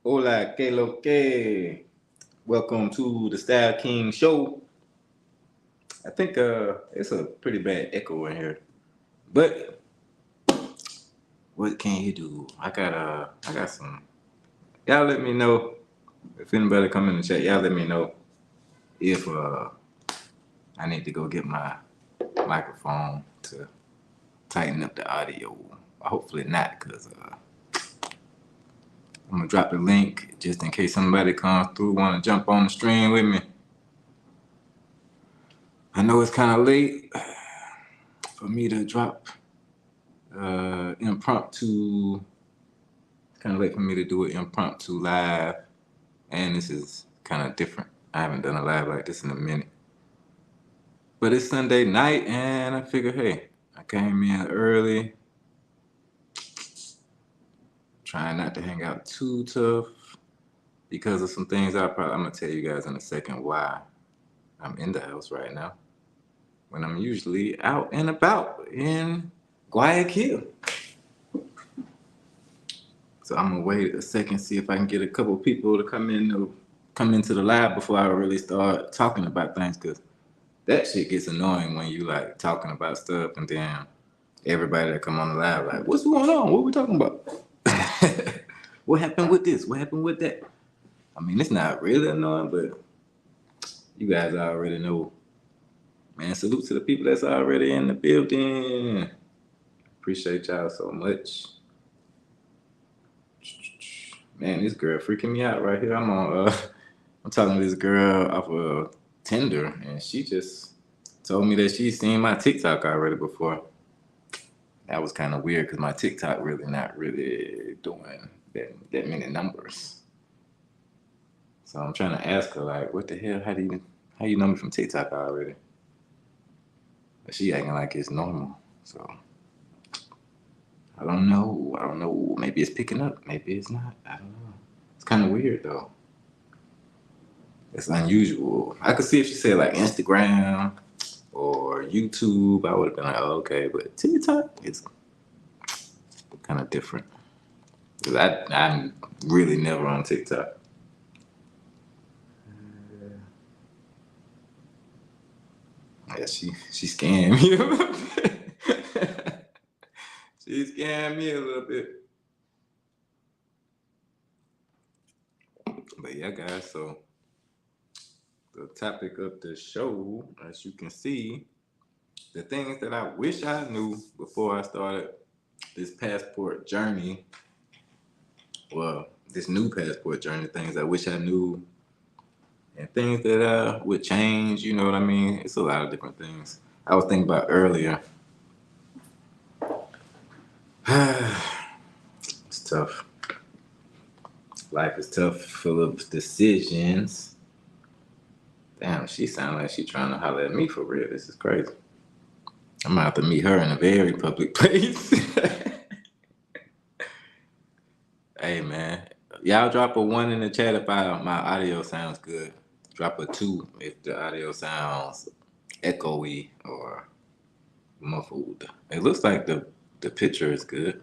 Hola, que lo que? Welcome to the Style King Show. I think it's a pretty bad echo in here, but what can you do? I got some. Y'all let me know if anybody come in the chat. Y'all let me know if I need to go get my microphone to tighten up the audio. Hopefully not, cause I'm gonna drop the link just in case somebody comes through want to jump on the stream with me. I know it's kind of late for me to drop impromptu. It's kind of late for me to do an impromptu live, and this is kind of different. I haven't done a live like this in a minute. But it's Sunday night, and I figure, hey, I came in early, trying not to hang out too tough because of some things I'm gonna tell you guys in a second why I'm in the house right now when I'm usually out and about in Guayaquil. So I'm gonna wait a second, see if I can get a couple people to come into the lab before I really start talking about things, cause that shit gets annoying when you like talking about stuff and then everybody that come on the lab like, what's going on? What are we talking about? What happened with this? What happened with that? I mean, it's not really annoying, but you guys already know. Man, salute to the people that's already in the building. Appreciate y'all so much. Man, this girl freaking me out right here. I'm talking to this girl off of Tinder, and she just told me that she's seen my TikTok already before. That was kind of weird because my TikTok really not really doing that many numbers. So I'm trying to ask her like, what the hell? How you know me from TikTok already? But she acting like it's normal. So I don't know. I don't know. Maybe it's picking up. Maybe it's not. I don't know. It's kind of weird though. It's unusual. I could see if she said like Instagram or YouTube, I would have been like, oh, okay. But TikTok, it's kind of different. Cause I'm really never on TikTok. Yeah, she scammed me a little bit. She scammed me a little bit. But yeah, guys. So the topic of the show, as you can see, the things that I wish I knew before I started this passport journey. Well, this new passport journey, things I wish I knew and things that would change, you know what I mean? It's a lot of different things. I was thinking about earlier. It's tough. Life is tough, full of decisions. Damn, she sounds like she trying to holler at me for real. This is crazy. I'm gonna have to meet her in a very public place. Hey man, y'all drop a 1 in the chat if my audio sounds good. Drop a 2 if the audio sounds echoey or muffled. It looks like the picture is good.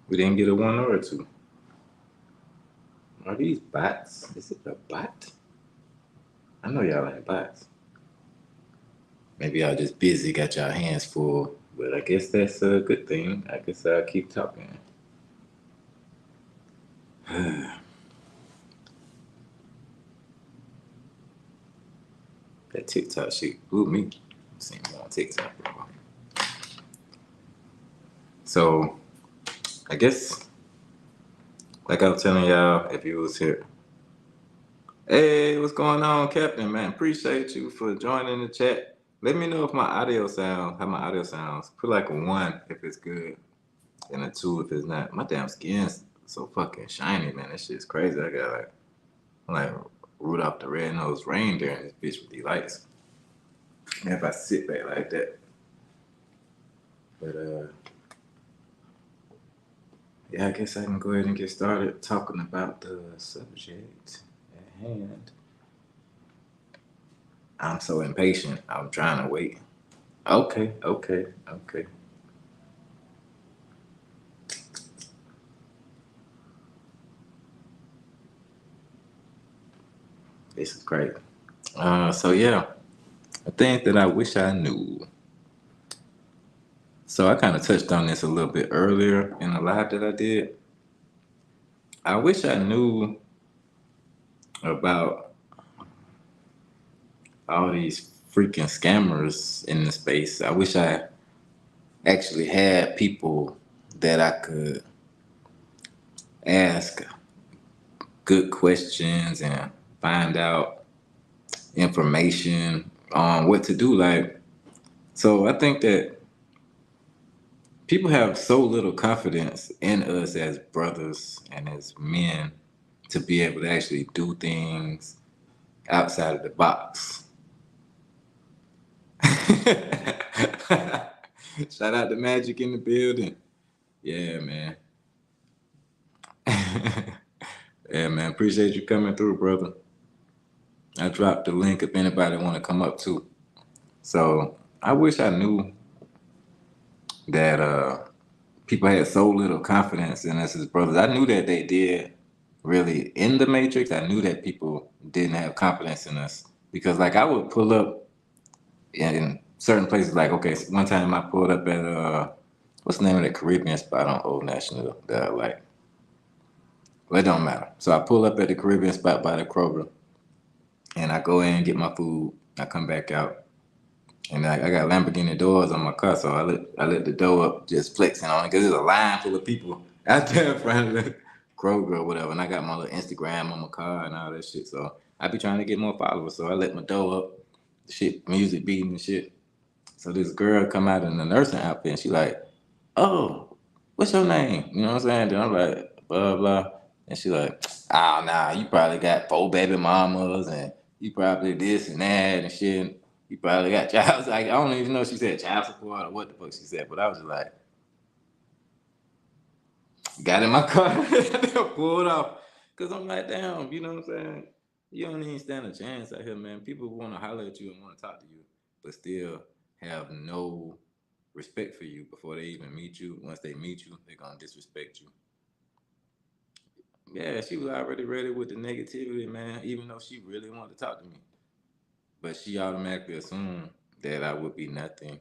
We didn't get a 1 or a 2. Are these bots? Is it a bot? I know y'all ain't bots. Maybe y'all just busy, got y'all hands full. But I guess that's a good thing. I guess I'll keep talking. That TikTok shit blew me. Seen more on TikTok. So I guess, like I was telling y'all, if you was here, hey, what's going on, Captain? Man, appreciate you for joining the chat. Let me know if my audio sound how my audio sounds. Put like a 1 if it's good and a 2 if it's not. My damn skin's so fucking shiny, man. That shit's crazy. I got like I'm like Rudolph the Red-Nosed Reindeer in this bitch with these lights. And if I sit back like that. But yeah, I guess I can go ahead and get started talking about the subject at hand. I'm so impatient. I'm trying to wait. Okay, okay, okay. This is great. So yeah, a thing that I wish I knew. So I kind of touched on this a little bit earlier in the live that I did. I wish I knew about all these freaking scammers in the space. I wish I actually had people that I could ask good questions and find out information on what to do. Like, so I think that people have so little confidence in us as brothers and as men to be able to actually do things outside of the box. Shout out to Magic in the building. Yeah, man. Yeah, man. Appreciate you coming through, brother. I dropped the link if anybody want to come up too. So I wish I knew that people had so little confidence in us as brothers. I knew that they did really in the Matrix. I knew that people didn't have confidence in us because, like, I would pull up in certain places. Like, okay, so one time I pulled up at what's the name of that Caribbean spot on Old National that I like? Well, it don't matter. So I pull up at the Caribbean spot by the Kroger, and I go in and get my food. I come back out, and I got Lamborghini doors on my car, so I let the door up, just flexing on it, because there's a line full of people out there in front of the Kroger or whatever. And I got my little Instagram on my car and all that shit. So I be trying to get more followers. So I let my door up, shit, music beating and shit. So this girl come out in a nursing outfit, and she like, "Oh, what's your name?" You know what I'm saying? Then I'm like, blah blah, and she like, "Oh, nah, you probably got 4 baby mamas, and you probably this and that and shit. You probably got child." Like, I don't even know if she said child support or what the fuck she said, but I was just like, got in my car, pulled off, cause I'm like, damn, you know what I'm saying? You don't even stand a chance out here, man. People want to holler at you and want to talk to you, but still have no respect for you before they even meet you. Once they meet you, they're gonna disrespect you. Yeah, she was already ready with the negativity, man, even though she really wanted to talk to me. But she automatically assumed that I would be nothing.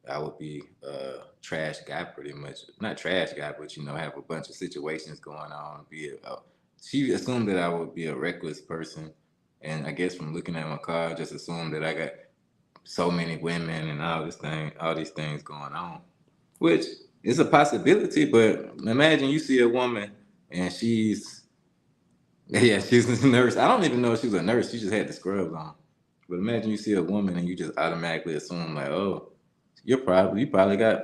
I would be a trash guy pretty much. Not trash guy, but have a bunch of situations going on. She assumed that I would be a reckless person. And I guess from looking at my car, just assumed that I got so many women and all these things going on. Which is a possibility, but imagine you see a woman and yeah, she's a nurse. I don't even know if she was a nurse. She just had the scrubs on. But imagine you see a woman and you just automatically assume like, oh, you probably got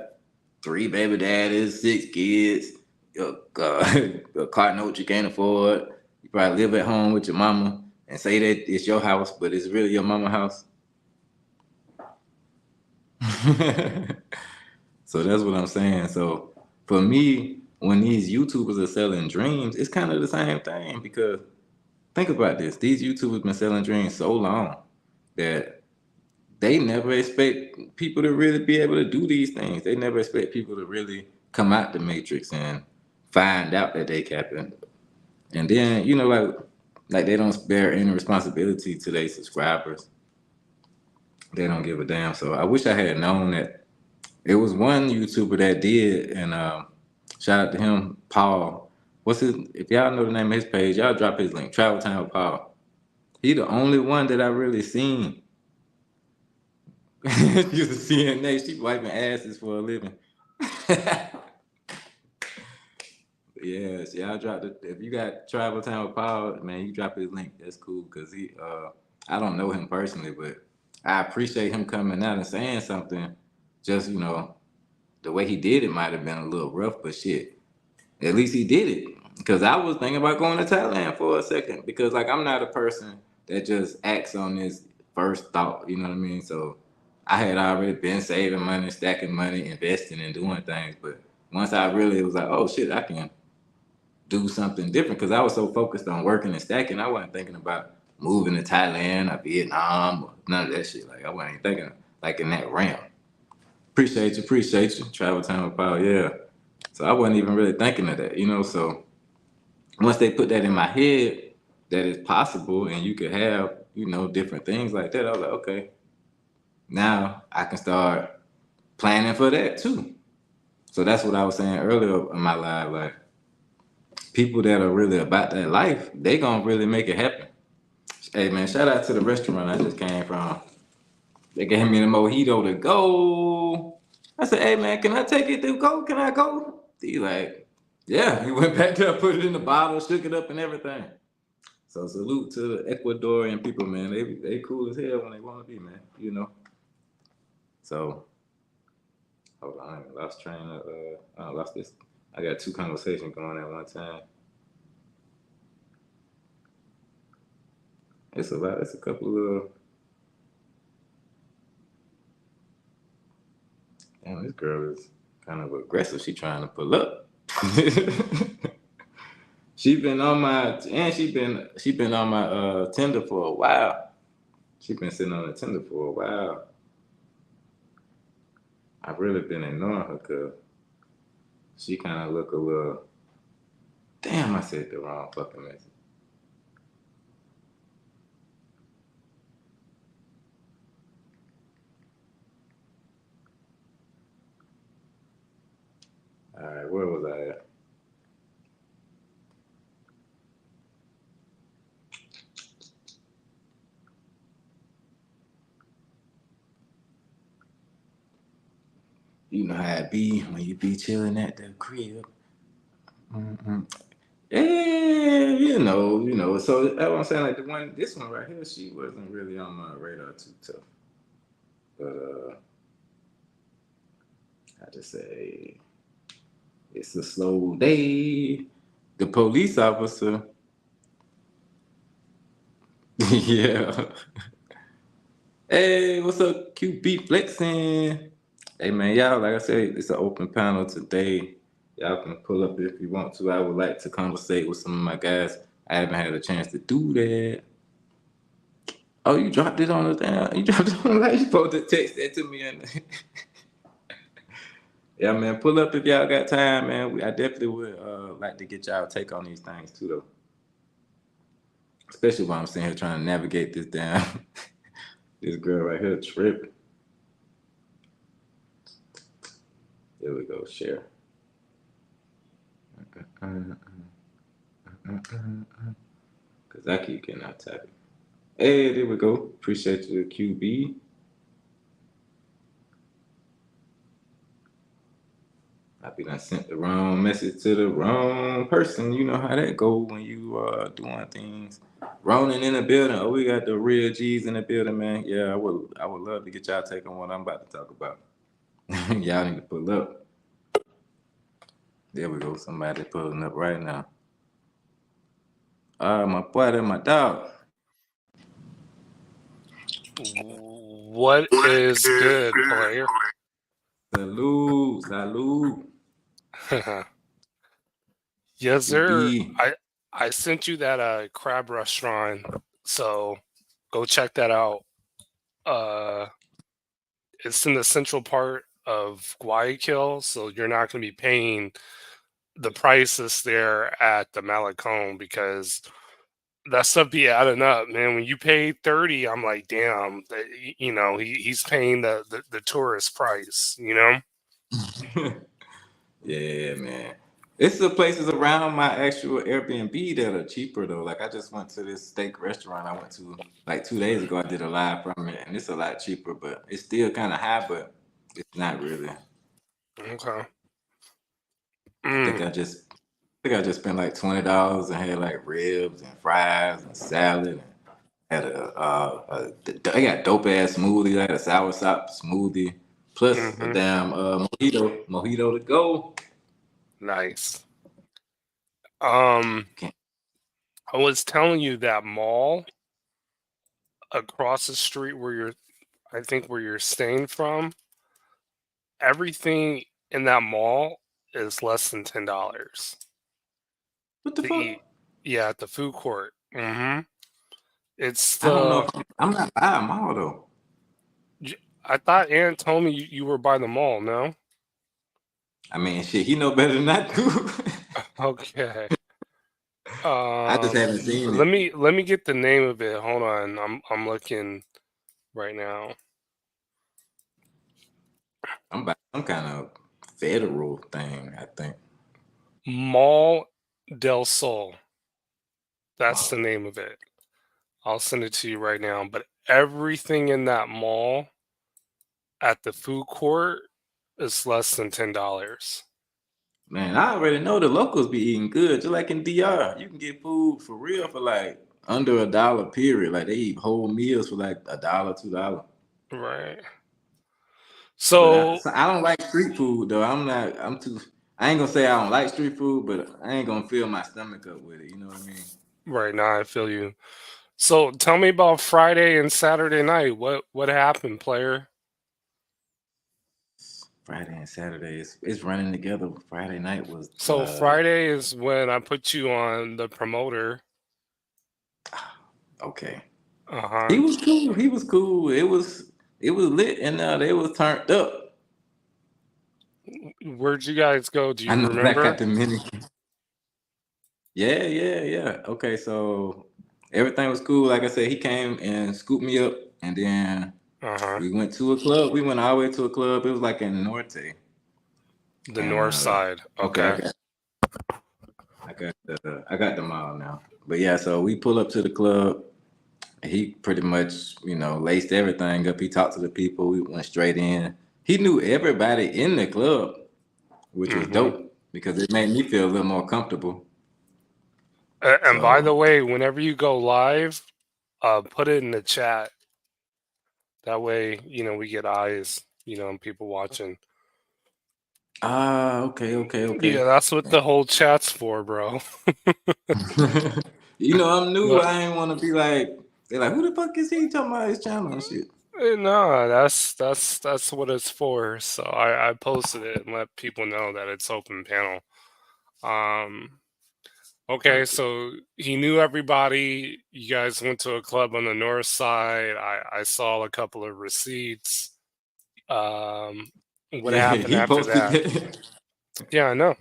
3 baby daddies, 6 kids, a car note you can't afford. You probably live at home with your mama and say that it's your house, but it's really your mama's house. So that's what I'm saying. So for me, when these YouTubers are selling dreams, it's kind of the same thing because think about this. These YouTubers been selling dreams so long that they never expect people to really be able to do these things. They never expect people to really come out the matrix and find out that they capping. And then, like they don't spare any responsibility to their subscribers. They don't give a damn. So I wish I had known that. It was one YouTuber that did, and shout out to him, Paul. What's his? If y'all know the name of his page, y'all drop his link. Travel Time with Paul. He the only one that I really seen. She's a CNA. She wiping asses for a living. Yes, y'all drop the. If you got Travel Time with Paul, man, you drop his link. That's cool because I don't know him personally, but I appreciate him coming out and saying something. Just the way he did it might have been a little rough, but shit, at least he did it. Because I was thinking about going to Thailand for a second. Because like I'm not a person that just acts on this first thought. You know what I mean? So I had already been saving money, stacking money, investing, and doing things. But once I really was like, oh shit, I can do something different. Because I was so focused on working and stacking, I wasn't thinking about moving to Thailand or Vietnam or none of that shit. Like I wasn't even thinking like in that realm. Appreciate you. Travel time with power, yeah. So I wasn't even really thinking of that. So once they put that in my head that it's possible and you could have, different things like that, I was like, okay, now I can start planning for that too. So that's what I was saying earlier in my live. Like people that are really about that life, they gonna really make it happen. Hey man, shout out to the restaurant I just came from. They gave me the mojito to go. I said, hey man, can I take it to go? Can I go? He like, yeah. He went back there, put it in the bottle, shook it up and everything. So salute to the Ecuadorian people, man. They cool as hell when they want to be, man. So hold on, I lost train of I lost this. I got two conversations going at one time. It's a lot. It's a couple of. Damn, this girl is kind of aggressive. She trying to pull up. She been on my Tinder for a while. She been sitting on the Tinder for a while. I've really been ignoring her because she kind of look a little. Damn, I said the wrong fucking message. All right, where was I at? You know how it be when you be chilling at the crib. Mm-mm. Yeah, So that's what I'm saying. Like this one right here, she wasn't really on my radar too tough. But I just say it's a slow day. The police officer, yeah. Hey, what's up, QB flexing? Hey man, y'all, like I said, it's an open panel today. Y'all can pull up if you want to. I would like to conversate with some of my guys. I haven't had a chance to do that. Oh, you dropped it on the damn. You dropped it on the live. You supposed to text that to me. Yeah, man, pull up if y'all got time, man. I definitely would like to get y'all take on these things too, though. Especially while I'm sitting here trying to navigate this damn this girl right here tripping. There we go, share. Cause I keep getting out type it. Hey, there we go. Appreciate you, QB. I be done sent the wrong message to the wrong person. You know how that go when you doing things. Ronan in the building. Oh, we got the real G's in the building, man. Yeah, I would love to get y'all take on what I'm about to talk about. Y'all need to pull up. There we go. Somebody pulling up right now. My boy, that my dog. What is good, player? Salute. Yes, sir. QB. I sent you that crab restaurant, so go check that out. Uh, it's in the central part of Guayaquil, so you're not going to be paying the prices there at the Malecon because that stuff be adding up, man. When you pay 30, I'm like, damn, he's paying the tourist price. Yeah, man. It's the places around my actual Airbnb that are cheaper though. Like I just went to this steak restaurant I went to like 2 days ago. I did a live from it, and it's a lot cheaper, but it's still kind of high. But it's not really. Okay. I think Mm. I just spent like $20 and had like ribs and fries and salad. Had they got dope ass smoothie. They had a sour sop smoothie plus a Mm-hmm. damn mojito to go. Nice. Um, Can't, I was telling you that mall across the street where I think where you're staying from, everything in that mall is less than $10 what the to eat. fuck? Yeah, at the food court. Mm-hmm. It's I don't know. the. If I'm not by a mall though. I thought Aaron told me you were by the mall. No. I mean, shit, he know better than I do. Okay. I just haven't seen Let it. me get the name of it. Hold on. I'm looking right now. I'm by some kind of federal thing. I think. Mall del Sol. That's Oh, the name of it. I'll send it to you right now. But everything in that mall at the food court is less than $10. man, I already know the locals be eating good. Just like in DR, you can get food for real for like under $1 period. Like they eat whole meals for like $1, $2. Right. But So I don't like street food though. I'm not. I'm too. I ain't gonna say I don't like street food, but I ain't gonna fill my stomach up with it. You know what I mean? right now I feel you. So tell me about Friday and Saturday night. What happened, player? Friday and Saturday, it's running together. Friday night was So Friday is when I put you on the promoter. okay. He Uh-huh. was cool. He was cool. It was lit, and they was turned up. Where'd you guys go? Do I you know Black got remember? the mini. Yeah, yeah, yeah. Okay, so everything was cool. Like I said, he came and scooped me up, and then Uh-huh. we went to a club. We went all the way to a club. It was like in Norte, The and north side. okay, Okay. I got the mall now. But yeah, so we pull up to the club. He pretty much, laced everything up. He talked to the people. We went straight in. He knew everybody in the club, which was Mm-hmm. dope because it made me feel a little more comfortable. And by So, the way, whenever you go live, put it in the chat. That way, we get eyes, and people watching. okay, okay, Yeah, okay. that's what the whole chat's for, bro. I'm new. Look, I ain't want to be like, they're like, who the fuck is he talking about his channel and shit? no, that's what it's for. So I posted it and let people know that it's open panel. Um, okay, Perfect. so he knew everybody. You guys went to a club on the north side. I saw a couple of receipts. Um, what Yeah, happened he after posted that? that. Yeah, I know.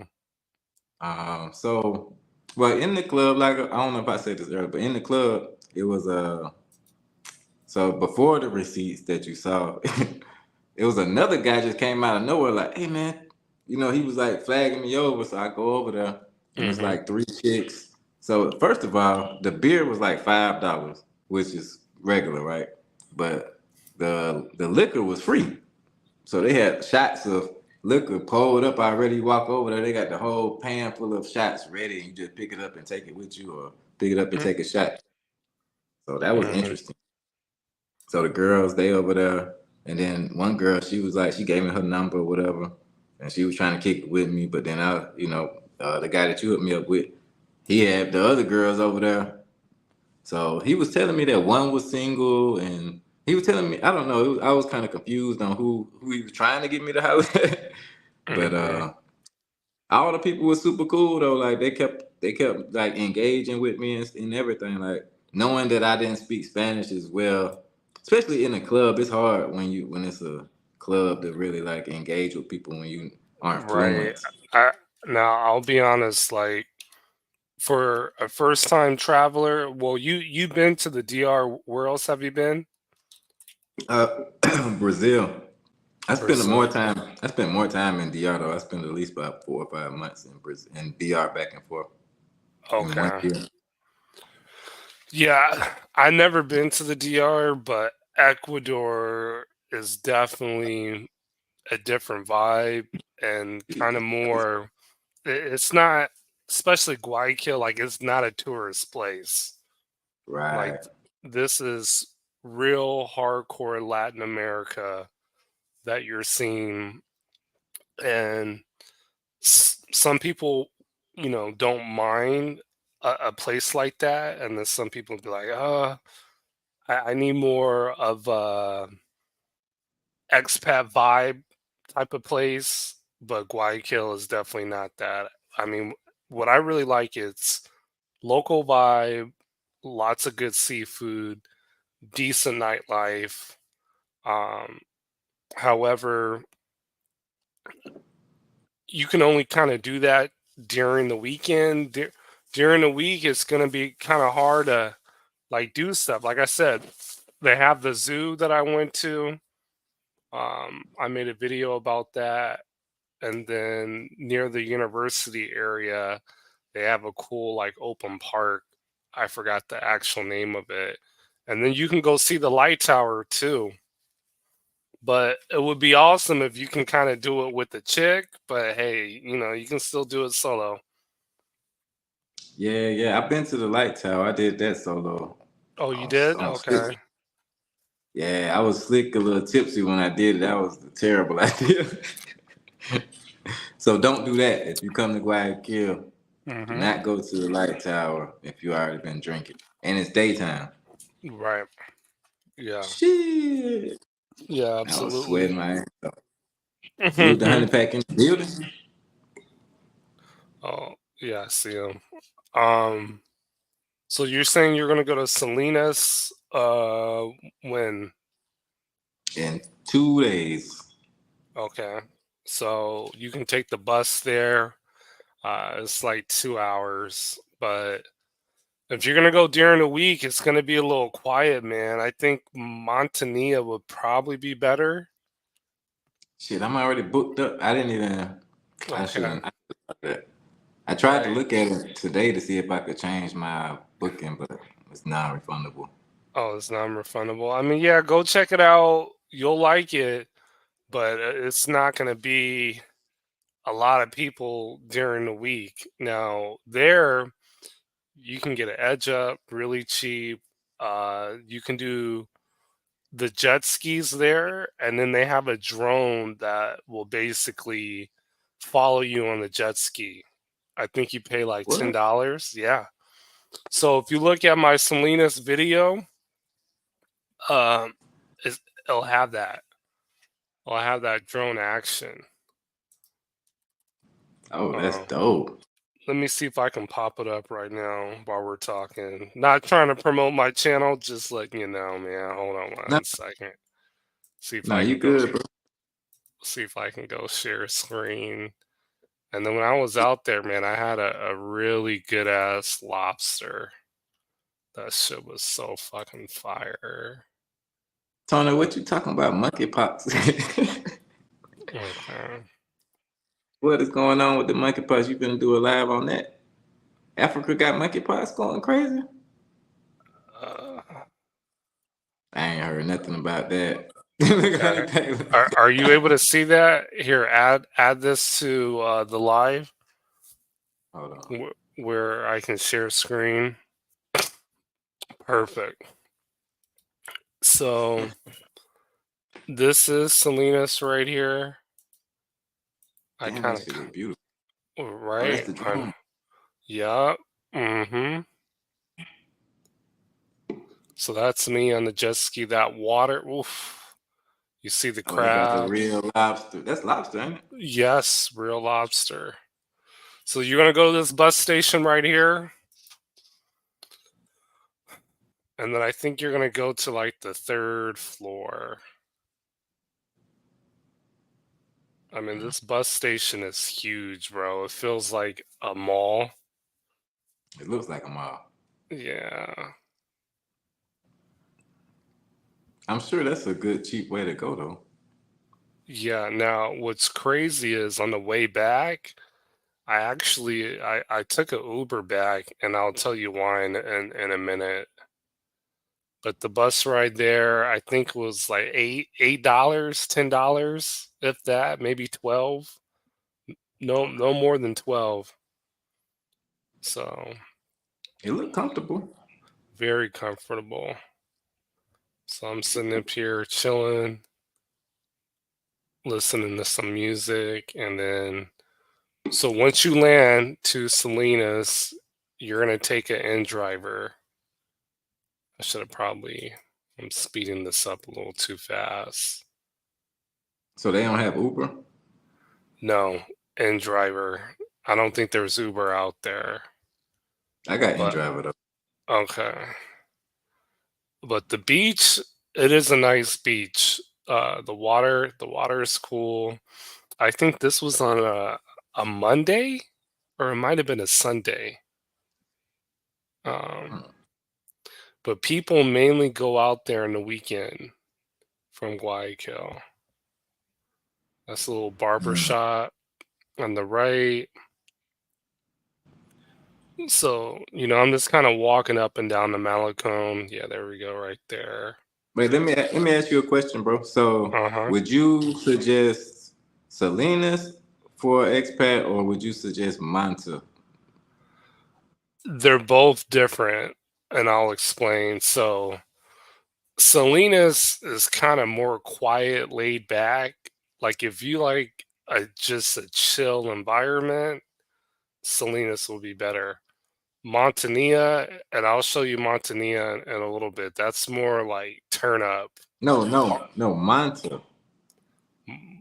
So, well, in the club, like I don't know if I said this earlier, but in the club, it was so before the receipts that you saw, it was another guy just came out of nowhere, like, hey man, he was like flagging me over, so I go over there, and it's Hmm. like three chicks. So first of all, the beer was like $5, which is regular, right? But the liquor was free. So they had shots of liquor pulled up already. You walk over there, they got the whole pan full of shots ready. You just pick it up and take it with you, or pick it up and take a shot. So that was Hmm. interesting. So the girls, they over there, and then one girl, she was like, she gave me her number or whatever, and she was trying to kick it with me. But then the guy that you hooked me up with, he had the other girls over there. So he was telling me that one was single, and he was telling me, I don't know, I was kind of confused on who he was trying to get me to house at. But Hmm. all the people were super cool though. Like they kept like engaging with me and everything. Like knowing that I didn't speak Spanish as well, especially in a club, it's hard when it's a club to really like engage with people when you aren't Right. fluent. I Now I'll be honest, like for a first time traveler, well, you've been to the DR. Where else have you been? Uh, Brazil. Brazil. I spent more time in DR though. I spent at least about 4 or 5 months in Brazil, in DR back and forth in one Okay. year. Yeah, I never been to the DR, but Ecuador is definitely a different vibe and kind of more. It's not, especially Guayaquil, like it's not a tourist place. Like Right. this is real hardcore Latin America that you're seeing, and some people, don't mind a place like that, and then some people be like, I need more of a expat vibe type of place, but Guayaquil is definitely not that. I mean, what I really like is local vibe, lots of good seafood, decent nightlife. Um, However, you can only kind of do that during the weekend. During the week, it's going to be kind of hard to like do stuff. Like I said, they have the zoo that I went to. I made a video about that. And then near the university area, they have a cool like open park. I forgot the actual name of it. And then you can go see the light tower too. But it would be awesome if you can kind of do it with the chick. But hey, you can still do it solo. Yeah, yeah. I've been to the light tower. I did that solo. Oh, you did? On slick. Okay. Yeah, I was slick, a little tipsy when I did it. That was a terrible idea. So don't do that. If you come to Guayaquil, do Mm-hmm. not go to the light tower if you already been drinking. And it's daytime. Right. Yeah. Shit. Yeah, I was absolutely. sweating my ass off. You was the honey pack in the building? Oh, yeah, I see him. Um, so you're saying you're gonna go to Salinas when? In 2 days. Okay. So you can take the bus there. It's like 2 hours, but if you're gonna go during the week, it's gonna be a little quiet, man. I think Montania would probably be better. Shit, I'm already booked up. I didn't even. I Okay. shouldn't. I tried to Right. look at it today to see if I could change my booking, but it's non-refundable. Oh, it's non-refundable. I mean, yeah, go check it out. You'll like it, but it's not gonna be a lot of people during the week. Now, there you can get an edge up really cheap. You can do the jet skis there, and then they have a drone that will basically follow you on the jet ski. I think you pay like What? $10. Yeah. So if you look at my Salinas video, um, it'll have that. I'll have that drone action. Oh, that's Um, dope. Let me see if I can pop it up right now while we're talking. Not trying to promote my channel, just letting you know, man. Hold on No, 1 second. See if no, I you can go. good, bro. See if I can go share screen. And then when I was out there, man, I had a really good ass lobster. That shit was so fucking fire. Tony, what you talking about? Monkeypox. Okay. What is going on with the monkeypox? You finna do a live on that? Africa got monkeypox going crazy? Uh, I ain't heard nothing about that. Look at Honey okay. Pack. Are you able to see that? Here, add this to the live Hold on. where I can share screen. Perfect. So this is Salinas right here. I Damn, kind that of shit look beautiful. Oh, that's right. the drone. Yeah. Mm-hmm. So that's me on the jet ski. That water. Oof. You see the Oh, they got the crab. real lobster. That's lobster, ain't it? Yes, real lobster. So you're gonna go to this bus station right here, and then I think you're gonna go to like the third floor. I mean, this bus station is huge, bro. It feels like a mall. It looks like a mall. Yeah. I'm sure that's a good, cheap way to go, though. Yeah. Now, what's crazy is on the way back, I took a Uber back, and I'll tell you why in a minute. But the bus ride there, I think was like $8, $10, if that, maybe 12. No, Okay. no more than 12. So It look comfortable. very comfortable. So I'm sitting up here chilling, listening to some music, and then so once you land to Salinas, you're gonna take an in driver. I should have probably. I'm speeding this up a little too fast. So they don't have Uber? No, in driver. I don't think there's Uber out there. I got But in-driver though. okay. But the beach, it is a nice beach. The water is cool. I think this was on a Monday, or it might have been a Sunday. Um, Hmm. but people mainly go out there in the weekend from Guayaquil. That's a little barber Hmm. shop on the right. So, I'm just kind of walking up and down the Malecon. Yeah, there we go, right there. Wait, let me ask you a question, bro. So, Uh-huh. would you suggest Salinas for expat, or would you suggest Manta? They're both different, and I'll explain. So, Salinas is kind of more quiet, laid back. Like if you like just a chill environment, Salinas will be better. Montania, and I'll show you Montania in a little bit. That's more like turn up. No, no, no, Manta.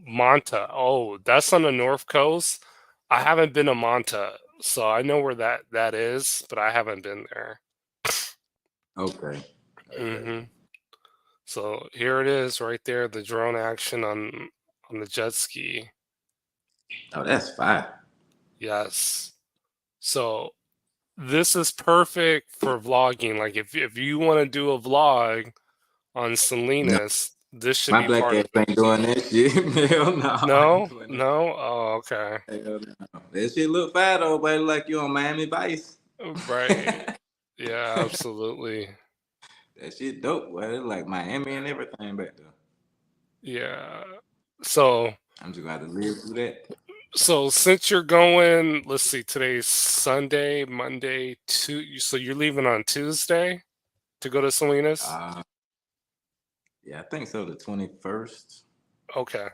Manta. Oh, that's on the north coast. I haven't been to Manta, so I know where that is, but I haven't been there. Okay, okay. hmm So here it is, right there, the drone action on the jet ski. Oh, that's fine. Yes. So this is perfect for vlogging. Like if you want to do a vlog on No, Salinas, this should my be black part ass of it. ain't doing that shit. Hell no, I ain't No, doing that. no. Oh, okay. Hell no. That shit look fat though, but like you on Miami Vice. Right. Yeah, absolutely. That shit dope, boy. It's like Miami and everything back there. Yeah. So I'm just gonna have to live through that. so since you're going, let's see, today's Sunday, Monday, so you're leaving on Tuesday to go to Salinas? Uh, yeah, I think so. The 21st. Okay.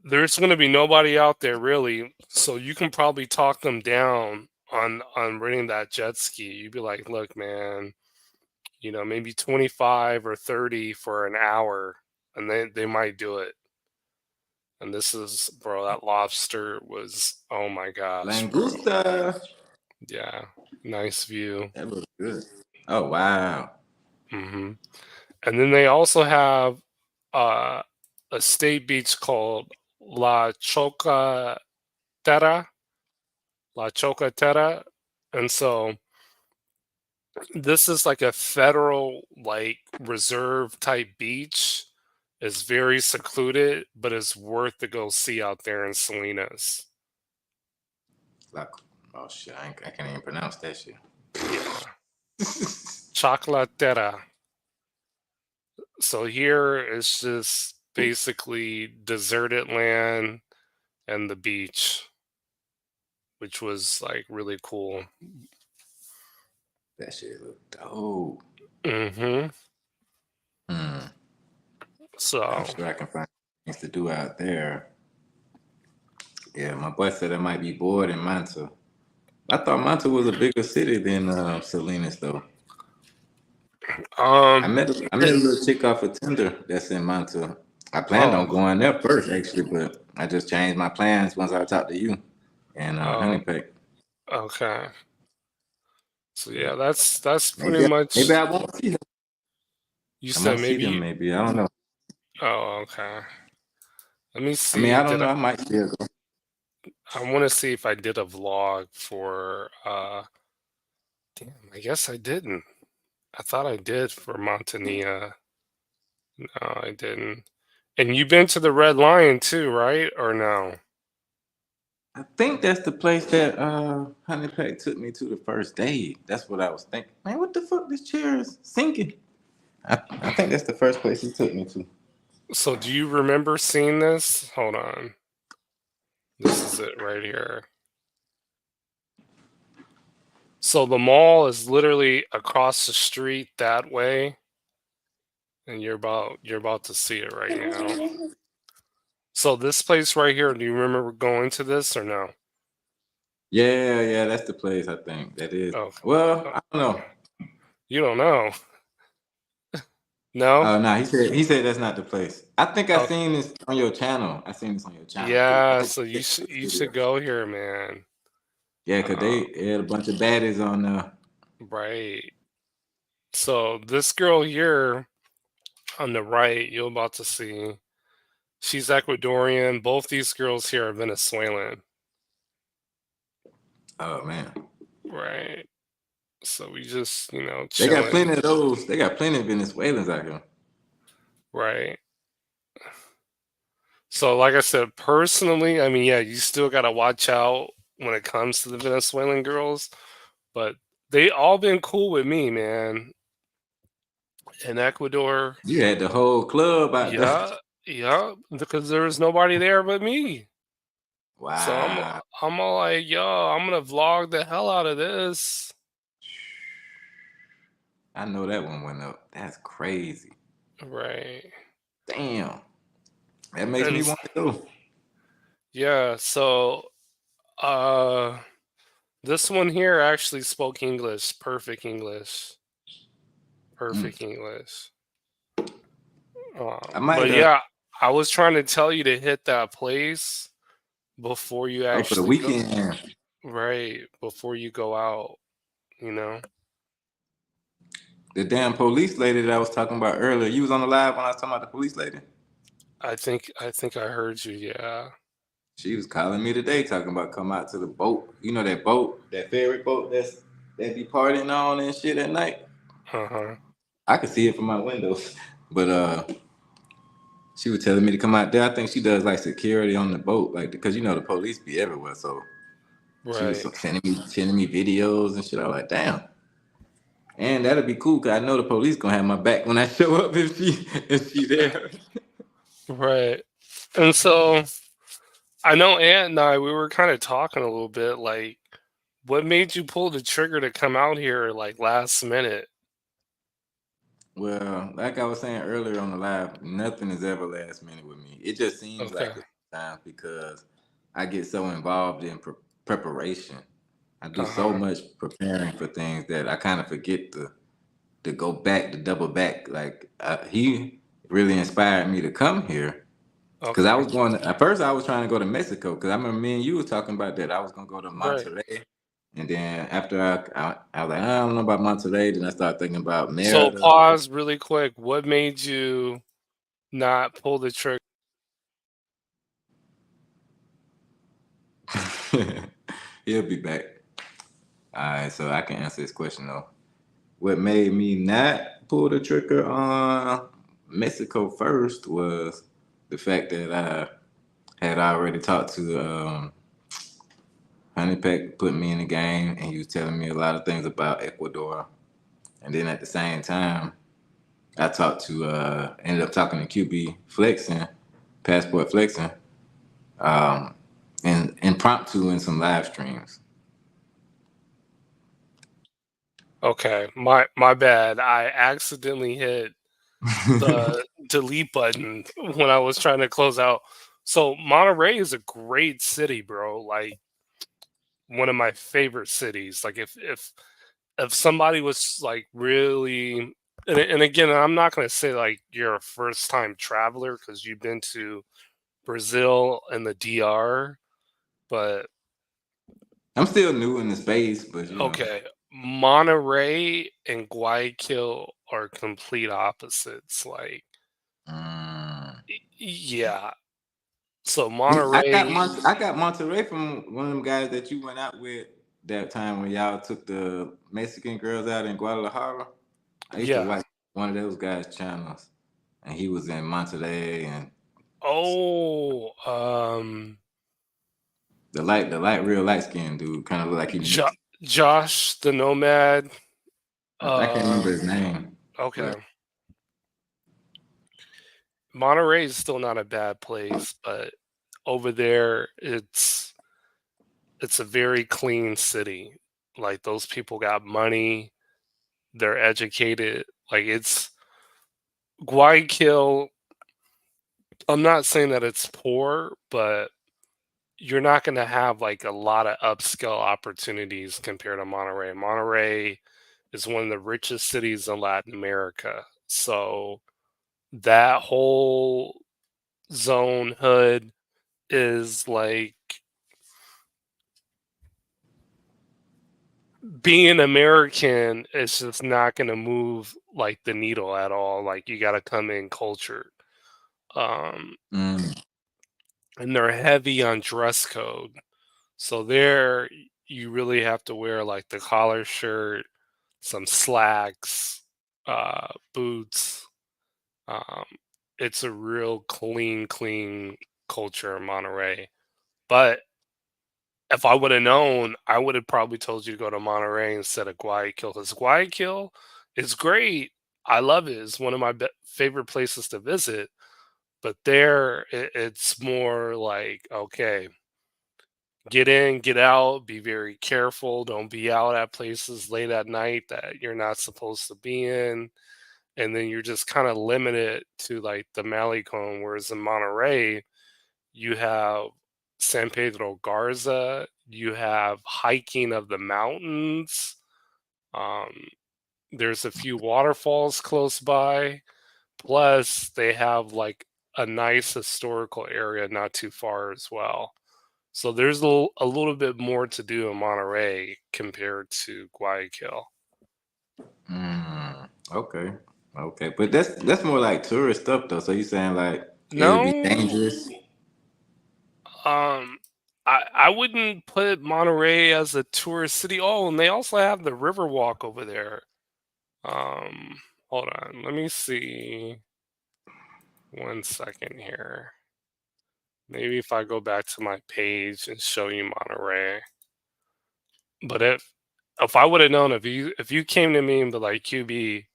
There's going to be nobody out there really, so you can probably talk them down on renting that jet ski. You'd be like, "Look, man, maybe 25 or 30 for an hour," and they might do it. And this is, bro, that lobster was, oh my gosh, bro. Langusta. Yeah, nice view. That looks good. Oh wow. hmm And then they also have uh, a state beach called La Choca Terra, La Chocotera. And so this is like a federal like reserve type beach. It's very secluded, but it's worth to go see out there in Salinas. Like, oh shit, I can't even pronounce that shit. Yeah. Chocolatera. So here it's just basically deserted land and the beach, which was like really cool. That shit look dope. hmm Hmm. I'm So sure I can find things to do out there. Yeah, my boy said I might be bored in Manta. I thought Manta was a bigger city than Salinas, though. I um met a, I met a little chick off of Tinder that's in Manta. I planned oh on going there first, actually, but I just changed my plans once I talked to you and oh Honey Pack. okay. So Yeah, yeah, that's pretty maybe much. I won't see them. You I said might see them. maybe. Maybe I don't know. Oh, okay. Let me I mean, see. I don't know. I might still go. I want to see if I did a vlog for. Damn, I guess I didn't. I thought I did for Montania. No, I didn't. And you've been to the Red Lion too, right? Or no? I think that's the place that Honey Pack took me to the first day. That's what I was thinking. Man, what the fuck? This chair is sinking. I think that's the first place he took me to. So do you remember seeing this? Hold on. This is it right here. So the mall is literally across the street that way. and you're about to see it right now. So this place right here, do you remember going to this or no? Yeah, that's the place. I think that is. Oh, Well, uh, I don't know. you don't know? No? Oh no, he said that's not the place. I think I Okay. seen this on your channel. I seen this on your channel too. I Yeah, think so you they should did this you video. should go here, man. Yeah, cause Uh, they had a bunch of baddies on right. So this girl here on the right, you're about to see. She's Ecuadorian. Both these girls here are Venezuelan. Oh man, Right. So we just, they got chilling. plenty of those. They got plenty of Venezuelans out here. Right. So like I said, personally, I mean, yeah, you still gotta watch out when it comes to the Venezuelan girls, but they all been cool with me, man. In Ecuador, You had the whole club out there. yeah, yeah, because there was nobody there but me. So I'm Wow, I'm all like, yo, I'm gonna vlog the hell out of this. I know that one went up. That's crazy. Right. Damn, that makes And me want to go. yeah, so uh this one here actually spoke English, perfect English. Mm. Perfect English. I But might yeah, I was trying to tell you to hit that place before you for the actually go, weekend. right, before you go out, you know? The damn police lady that I was talking about earlier. You was on the live when I was talking about the police lady. I think I heard you, yeah. She was calling me today talking about come out to the boat. You know that boat, that ferry boat that be partying on and shit at night. Uh-huh. I could see it from my windows. But she was telling me to come out there. I think she does like security on the boat, like because the police be everywhere. So she was Right. sending me videos and shit. I was like, damn. And that'll be cool because I know the police gonna have my back when I show up if she there. Right. And so I know Aunt and I, we were kind of talking a little bit, like, what made you pull the trigger to come out here like last minute? Well, like I was saying earlier on the live, nothing is ever last minute with me. It just seems Okay. like it sometimes because I get so involved in preparation. I do so Uh-huh. much preparing for things that I kind of forget to go back, to double back. Like he really inspired me to come here because I Okay. was going. At first, I was trying to go to Mexico because I remember me and you was talking about that. I was gonna go to Right. Monterrey, and then after I was like, I don't know about Monterrey. Then I started thinking about So Merida. pause really quick. What made you not pull the trigger? He'll be back. All right, so I can answer this question though. What made me not pull the trigger on Mexico first was the fact that I had already talked to Honey Peck, put me in the game, and he was telling me a lot of things about Ecuador. And then at the same time, I talked to ended up talking to QB Flexing, Passport Flexing, um, and impromptu in some live streams. Okay, my bad. I accidentally hit the delete button when I was trying to close out. So Monterey is a great city, bro. Like one of my favorite cities. Like if somebody was like really, and again, I'm not gonna say like you're a first time traveler because you've been to Brazil and the DR, but I'm still new in the space, but okay, Monterey and Guayaquil are complete opposites. Like, mm. yeah. So I got Monterey, I got Monterey from one of them guys that you went out with that time when y'all took the Mexican girls out in Guadalajara. I used to yeah. watch one of those guys' channels, and he was in Monterey and Oh, real light skinned dude, kind of look like he jo- mixed. Josh the Nomad. I can't Uh, remember his name, okay. but Monterey is still not a bad place, but over there, it's a very clean city. Like those people got money, they're educated. Like Guayaquil, I'm not saying that it's poor, but you're not going to have like a lot of upscale opportunities compared to Monterey. Monterey is one of the richest cities in Latin America. So that whole zone hood is like being American is just not going to move like the needle at all. Like you got to come in cultured. Um, Mm, and they're heavy on dress code. So there you really have to wear like the collar shirt, some slacks, boots. Um, it's a real clean culture in Monterey. But if I would have known, I would have probably told you to go to Monterey instead of Guayaquil because Guayaquil is great. I love it. It's one of my favorite places to visit. But there, it's more like, okay, get in, get out, be very careful. Don't be out at places late at night that you're not supposed to be in. And then you're just kind of limited to like the Malecon. Whereas in Monterey, you have San Pedro Garza, you have hiking of the mountains. Um, there's a few waterfalls close by. Plus, they have like a nice historical area not too far as well. So there's a little bit more to do in Monterey compared to Guayaquil. okay, okay, but that's more like tourist stuff though. So you saying like it'll be No, dangerous? um, I wouldn't put Monterey as a tourist city. Oh, and they also have the river walk over there. Um, hold on, let me see. 1 second here. Maybe if I go back to my page and show you Monterey. But if I would have known if you came to me and be like QB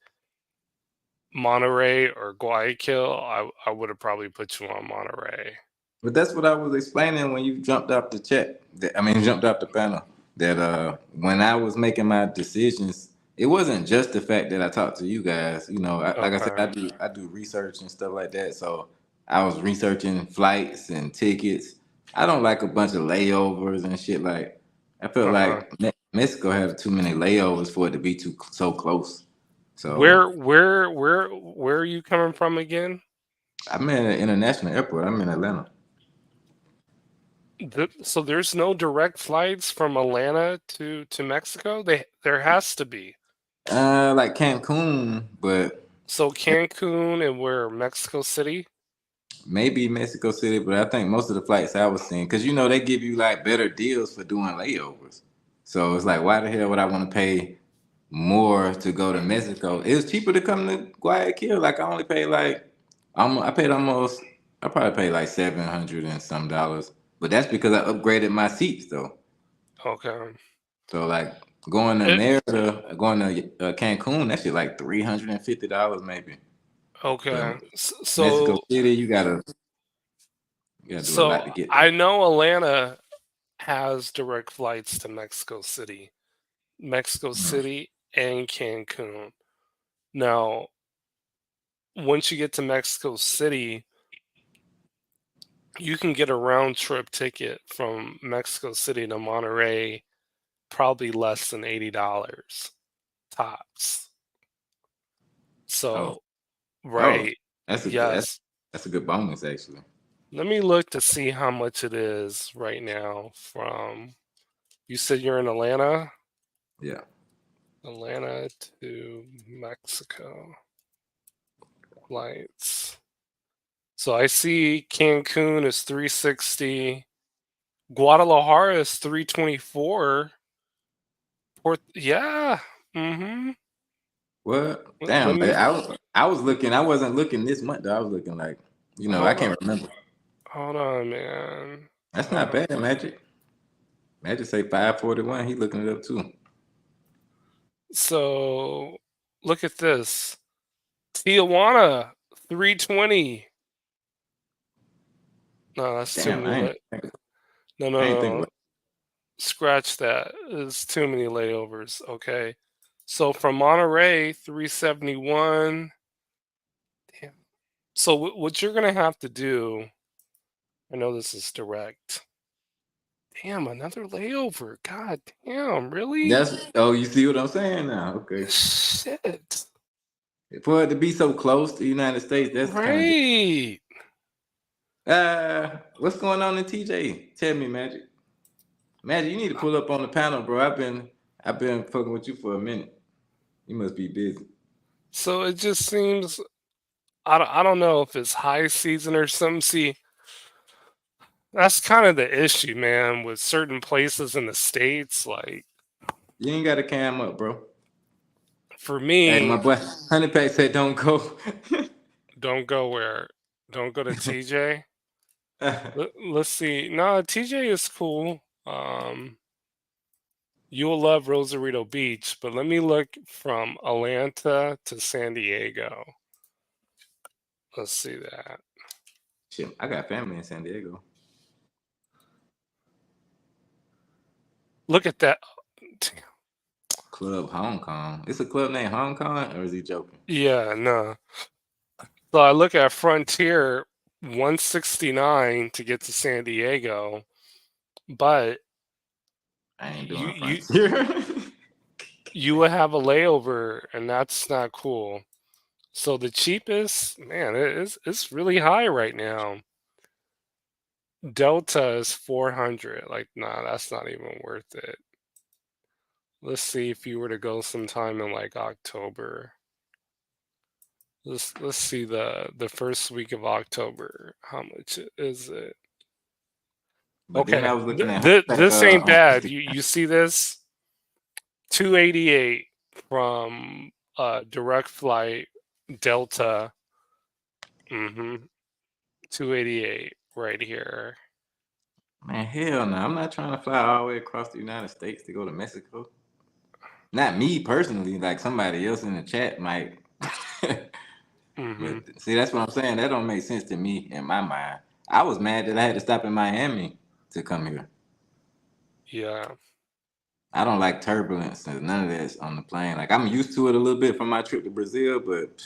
Monterey or Guayaquil, I would have probably put you on Monterey. But that's what I was explaining when you jumped off the chat. I mean, jumped off the panel. That when I was making my decisions, it wasn't just the fact that I talked to you guys. You know, like I said, Okay. I do research and stuff like that. So I was researching flights and tickets. I don't like a bunch of layovers and shit. Like I felt Uh-huh. like Mexico had too many layovers for it to be too so close. So Where are you coming from again? I'm in an international airport. I'm in Atlanta. So there's no direct flights from Atlanta to Mexico? There has to be. Like Cancun, but So Cancun and where Mexico City? maybe Mexico City, but I think most of the flights I was seeing, because you know they give you like better deals for doing layovers. So it's like, why the hell would I want to pay more to go to Mexico? It was cheaper to come to Guayaquil. Like I only paid like, I paid almost, I probably paid like 700 and some dollars, but that's because I upgraded my seats though. Okay. So like going to It, Merida, going to Cancun, that shit like $350 maybe. But okay. Mexico City, you gotta do a lot So to get there. I know Atlanta has direct flights to Mexico Mm. City and Cancun. Now, once you get to Mexico City, you can get a round trip ticket from Mexico City to Monterey, probably less than $80 tops. Oh, So, oh, right, that's a good yes. that's a good bonus actually. Let me look to see how much it is right now you said you're in Atlanta? Yeah. Atlanta to Mexico flights. So I see Cancun is 360, Guadalajara is 324. Yeah. Mm-hmm. What? Let Damn. me I was looking. I wasn't looking this month though. I was looking like, I hold on. can't remember. Hold on, man. That's not bad, Magic. Magic say 541. He looking it up too. So look at this. Tijuana 320. No, that's too Damn. many. No, no, I ain't think no. about. Scratch that. There's too many layovers. Okay. So from Monterey, 371. So what you're gonna have to do, I know this is direct. Damn, another layover. God damn, really? You see what I'm saying now? Okay. Shit. For it to be so close to the United States, that's kind of. Right. What's going on in TJ? Tell me, Magic. Magic, you need to pull up on the panel, bro. I've been fucking with you for a minute. You must be busy. So it just seems I don't know if it's high season or something. See, that's kind of the issue, man, with certain places in the States. Like You ain't got a cam up, bro. for Hey, my me, boy, Honey Pack said don't go. don't go where don't go to TJ. Let's see. No, TJ is cool. You'll love Rosarito Beach, but let me look from Atlanta to San Diego. Let's see that. Shit, I got family in San Diego. Look at that. Club Hong Kong. It's a club named Hong Kong, or is he joking? Yeah, no. So I look at Frontier 169 to get to San Diego, but I ain't you doing you Frontier. you will have a layover, and that's not cool. So the cheapest, man, it's really high right now. Delta is 400. Like, nah, that's not even worth it. Let's see if you were to go sometime in like October. Let's see the first week of October. How much is it? But then I Okay, was looking at Honey Pack this ain't on bad. Instagram. You see this? 288 from direct flight Delta. Mm-hmm. 288 right here. Man, hell no. I'm not trying to fly all the way across the United States to go to Mexico. Not me personally, like somebody else in the chat might. Mm-hmm. But see, that's what I'm saying. That don't make sense to me in my mind. I was mad that I had to stop in Miami to come here. Yeah. I don't like turbulence and none of that on the plane. Like I'm used to it a little bit from my trip to Brazil, but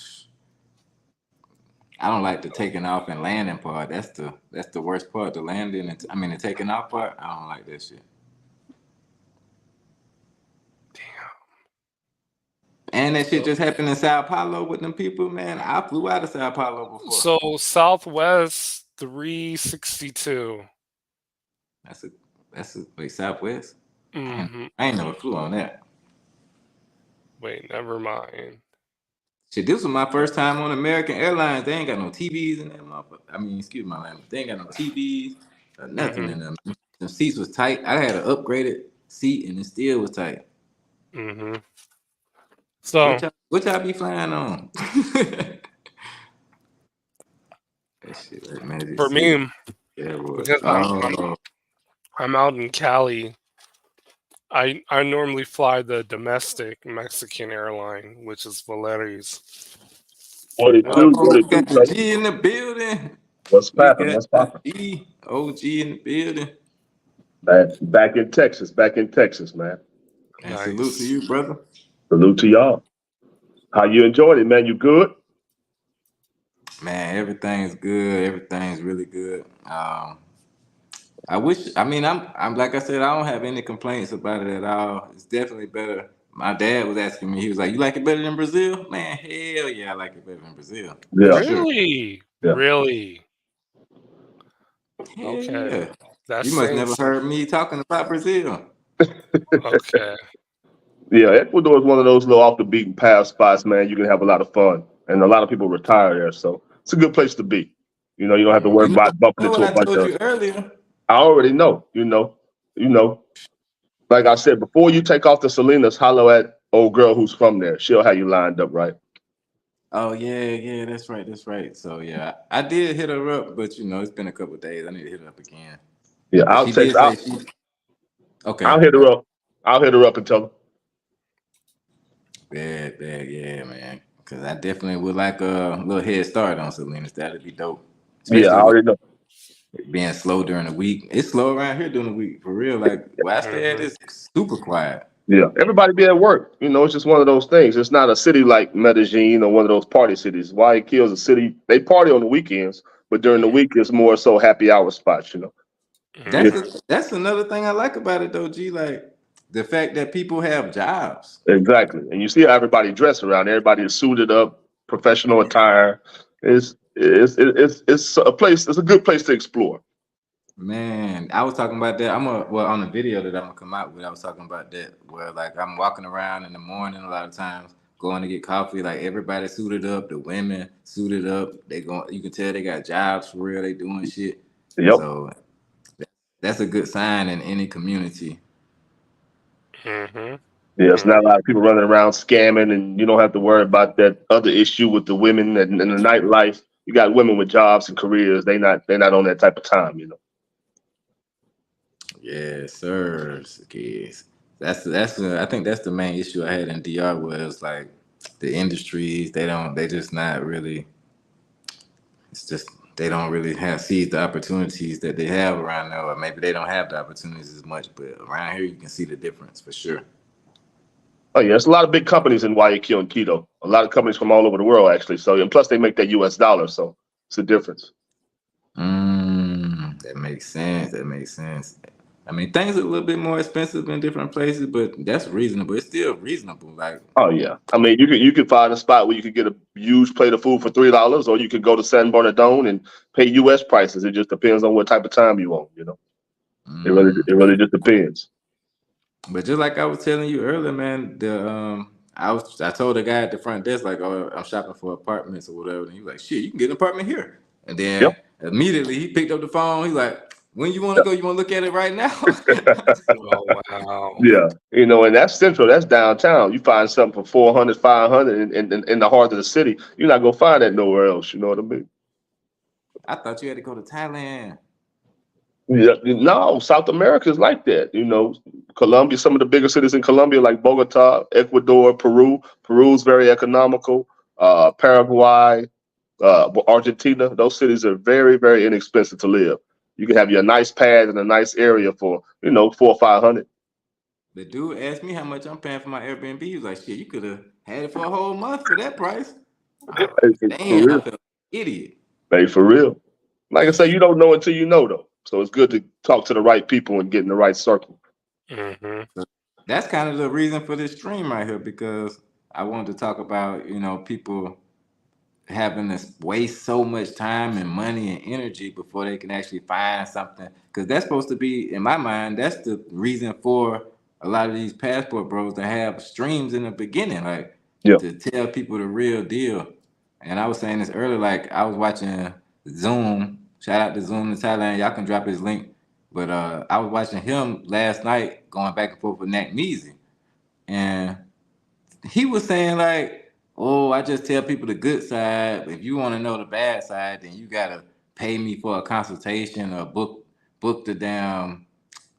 I don't like the taking off and landing part. That's the worst part. The landing and the taking off part. I don't like that shit. Damn. And that shit So, just happened in Sao Paulo with them people, man. I flew out of Sao Paulo before. so Southwest 362. That's a that's like Southwest. Mm-hmm. I ain't never flew on that. Wait, never mind. Shit, this was my first time on American Airlines. They ain't got no TVs in that motherfucker. Excuse my language. They ain't got no TVs or nothing Mm-hmm. in them. The seats was tight. I had an upgraded seat and it still was tight. Mm-hmm. So What y'all be flying on? that shit like Magic for City. me, Yeah, boy. because Oh, I'm out in Cali, I normally fly the domestic Mexican airline, which is Valeri's. What it What up? do? What we it do, got the brother? G in the building. What's We poppin'? got What's the poppin'? G, OG in the building. Back in Texas. Back in Texas, man. And salute to Nice. you, brother. Salute to y'all. How you enjoyed it, man? You good? Man, everything's good. Everything's really good. I wish. I'm like I said. I don't have any complaints about it at all. It's definitely better. My dad was asking me. He was like, "You like it better than Brazil?" Man, hell yeah, I like it better than Brazil for Yeah, sure. Really? yeah. Really? Hell Okay. yeah. That's You must saying never something. heard me talking about Brazil. Okay. Yeah, Ecuador is one of those little off the beaten path spots, man. You can have a lot of fun, and a lot of people retire there, so it's a good place to be. You don't have to worry You about bumping know what into a I bunch told of. you earlier? I already know. You know. Like I said, before you take off to Salinas, holler at old girl who's from there. She'll have you lined up right. Oh yeah, that's right, that's right. So yeah, I did hit her up, but it's been a couple of days. I need to hit her up again. Yeah, But I'll she text. did say she I'll okay. hit her up. I'll hit her up and tell her. Bad, yeah, man. Cause I definitely would like a little head start on Salinas. That'd be dope. Yeah, I Especially with already know. being slow during the week. It's slow around here during the week, for real. Like where I stay at Hmm. is super quiet. Yeah, everybody be at work. You know, it's just one of those things. It's not a city like Medellin or one of those party cities. Guayaquil is a city. They party on the weekends, but during the week it's more so happy hour spots. You know. Mhm. That's another thing I like about it though, G. Like the fact that people have jobs. Exactly. And you see how everybody dressed around. Everybody is suited up, professional attire. It's a place. It's a good place to explore. Man, I was talking about that. Well on the video that I'm gonna come out with. I was talking about that where like I'm walking around in the morning a lot of times, going to get coffee. Like everybody suited up, the women suited up. They going. You can tell they got jobs for real. They doing shit. Yep. So that's a good sign in any community. Mhm. Yeah, it's Mhm. not a lot of people running around scamming, and you don't have to worry about that other issue with the women and the nightlife. You got women with jobs and careers. They're not on that type of time. You know. Yes, sir. Kids. I think that's the main issue I had in DR was like the industries. They just not really. It's just they don't really have seize the opportunities that they have around there, or maybe they don't have the opportunities as much. But around here, you can see the difference for sure. Oh yeah, there's a lot of big companies in Guayaquil and Quito. A lot of companies from all over the world actually. So and plus they make that U.S. dollar, so it's a difference. That makes sense. That makes sense. I mean, things are a little bit more expensive in different places, but that's reasonable. It's still reasonable. Like, Oh yeah, I mean you could find a spot where you could get a huge plate of food for $3, or you could go to San Bernardino and pay U.S. prices. It just depends on what type of time you want. You know, mm, it really just depends. but just like I was telling you earlier, man, I told the guy at the front desk like, oh, I'm shopping for apartments or whatever, and he was like, shit, you can get an apartment here. And Yep. then immediately he picked up the phone. He's like, when you want to go? You want to look at it right now? Oh wow. Yeah, and that's central. That's downtown. You find something for 400, 500 in the heart of the city. You're not gonna find that nowhere else. You know what I mean? I thought you had to go to Thailand. Yeah, no, South America is like that. Colombia, some of the bigger cities in Colombia, like Bogota, Ecuador, Peru. Peru's very economical. Paraguay, Argentina, those cities are very, very inexpensive to live. You can have your nice pad in a nice area for 400 or 500. The dude asked me how much I'm paying for my Airbnb. He was like, shit, you could have had it for a whole month for that price. I was Hey, like, for damn, I real. felt like an idiot. Hey, for real. Like I say, you don't know until you know, though. So it's good to talk to the right people and get in the right circle. Mhm. So that's kind of the reason for this stream right here because I wanted to talk about, people having to waste so much time and money and energy before they can actually find something. Because that's supposed to be, in my mind, that's the reason for a lot of these passport bros to have streams in the beginning, like Yeah, to tell people the real deal. And I was saying this earlier, like I was watching Zoom. Shout out to Zoom in Thailand. Y'all can drop his link. But I was watching him last night going back and forth with Nat Measy. And he was saying like, "Oh, I just tell people the good side. If you want to know the bad side, then you gotta pay me for a consultation or book the damn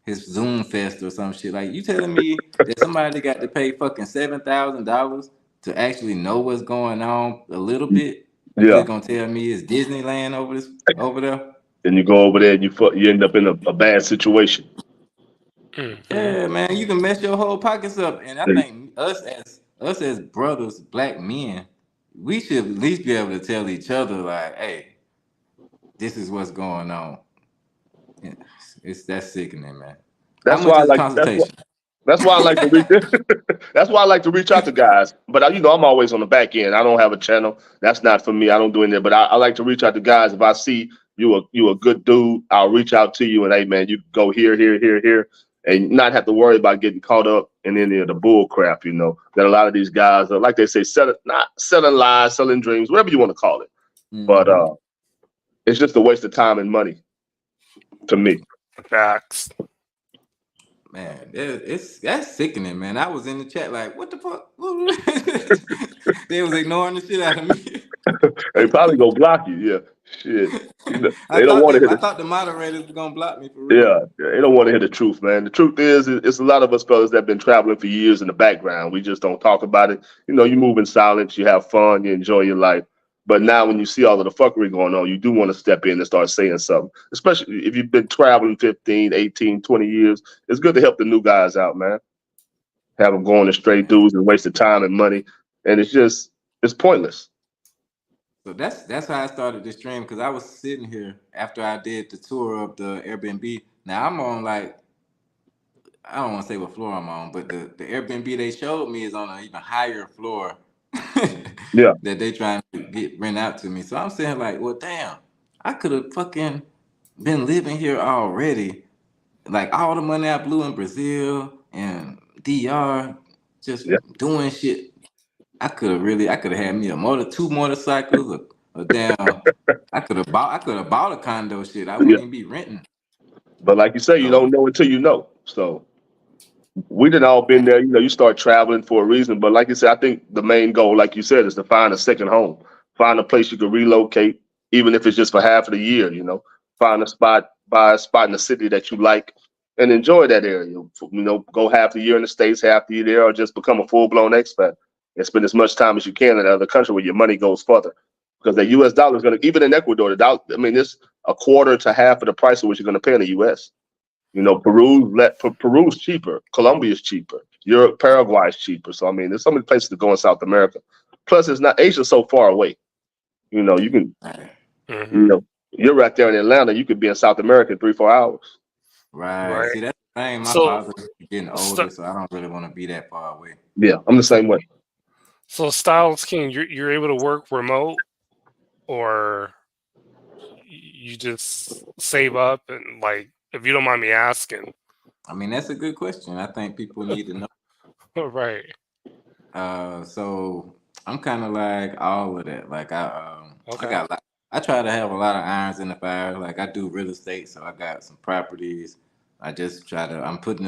his Zoom fest or some shit." Like you telling me that somebody got to pay fucking $7,000 to actually know what's going on a little bit. You yeah. just gonna tell me it's Disneyland over there? And you go over there and you end up in a bad situation. Mhm. Yeah, man, you can mess your whole pockets up. And I think us as brothers, black men, we should at least be able to tell each other like, hey, this is what's going on. Yeah, it's that's sickening, man. How That's much why I is a like. consultation? That's why I like to reach. That's why I like to reach out to guys. But I'm always on the back end. I don't have a channel. That's not for me. I don't do anything. But I like to reach out to guys. If I see you a good dude, I'll reach out to you and hey man, you go here, here, here, here, and not have to worry about getting caught up in any of the bull crap. That a lot of these guys are like they say, not selling lies, selling dreams, whatever you want to call it. But Hmm. it's just a waste of time and money to me. Facts. Man, it's that's sickening, man. I was in the chat like, what the fuck? They was ignoring the shit out of me. They probably go block you. Yeah, shit. I They don't thought want to that hear I the thought the moderators were gonna block me for real. Yeah, they don't want to hear the truth, man. The truth is, it's a lot of us fellas that have been traveling for years in the background. We just don't talk about it. You move in silence, you have fun, you enjoy your life. But now, when you see all of the fuckery going on, you do want to step in and start saying something. Especially if you've been traveling 15, 18, 20 years. It's good to help the new guys out, man. have them going to straight dudes and wasting time and money, and it's pointless. So that's how I started this stream because I was sitting here after I did the tour of the Airbnb. Now I'm on like I don't want to say what floor I'm on, but the Airbnb they showed me is on an even higher floor Yeah, that they trying to get rent out to me. So I'm saying like, well, damn, I could have fucking been living here already. Like all the money I blew in Brazil and DR, just yeah, doing shit. I could have had me two motorcycles, a damn. I could have bought a condo. Shit, I yeah. wouldn't even be renting. But like you say, you So don't know until you know. So we done all been there. You know, you start traveling for a reason. But like you said, I think the main goal, like you said, is to find a second home, find a place you can relocate, even if it's just for half of the year. You know, find a spot, buy a spot in the city that you like, and enjoy that area. You know, go half the year in the States, half the year there, or just become a full blown expat and spend as much time as you can in another country where your money goes further. Because the U.S. dollar is going to, even in Ecuador, the dollar, I mean, it's a quarter to half of the price of what you're going to pay in the U.S. You know, Peru's cheaper, Colombia's cheaper, Europe, Paraguay's cheaper. So I mean, there's so many places to go in South America. Plus, it's not Asia's so far away. You know, you can, you Mm-hmm. know, you're right there in Atlanta. You could be in South America in 3-4 hours. right, Right. see that's the thing. My So, father's getting older, st- so I don't really want to be that far away. Yeah, I'm the same way. so Styles King, you're able to work remote, or you just save up and like, if you don't mind me asking. I mean, that's a good question. I think people need to know. Right. So I'm kind of like all of that. Like I Okay. got I try to have a lot of irons in the fire. Like I do real estate, so I got some properties. I'm putting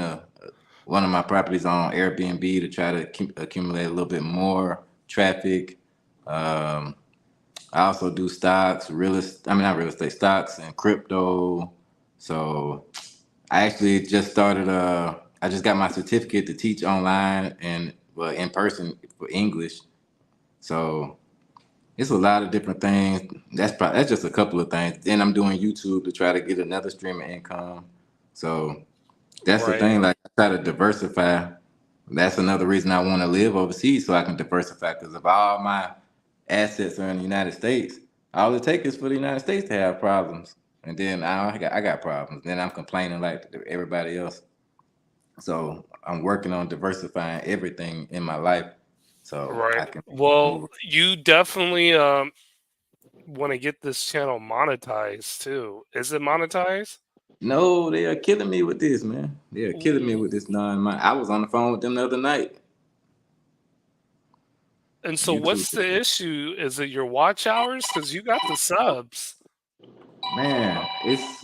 one of my properties on Airbnb to try to accumulate a little bit more traffic. Um, I also do stocks, I mean not real estate, stocks and crypto. So I actually just started. I just got my certificate to teach online and well in person for English. So it's a lot of different things. That's just a couple of things. Then I'm doing YouTube to try to get another stream of income. So that's the Right. thing. Like I try to diversify. That's another reason I want to live overseas so I can diversify. Because if all my assets are in the United States, all it takes is for the United States to have problems, and then I got problems. Then I'm complaining like everybody else. So I'm working on diversifying everything in my life so Right. I can Well, move. you definitely want to get this channel monetized too. Is it monetized? No, they are killing me with this, man. They are killing me W- with this non. I was on the phone with them the other night. And so, YouTube, what's the issue? Is it your watch hours? Because you got the subs. man.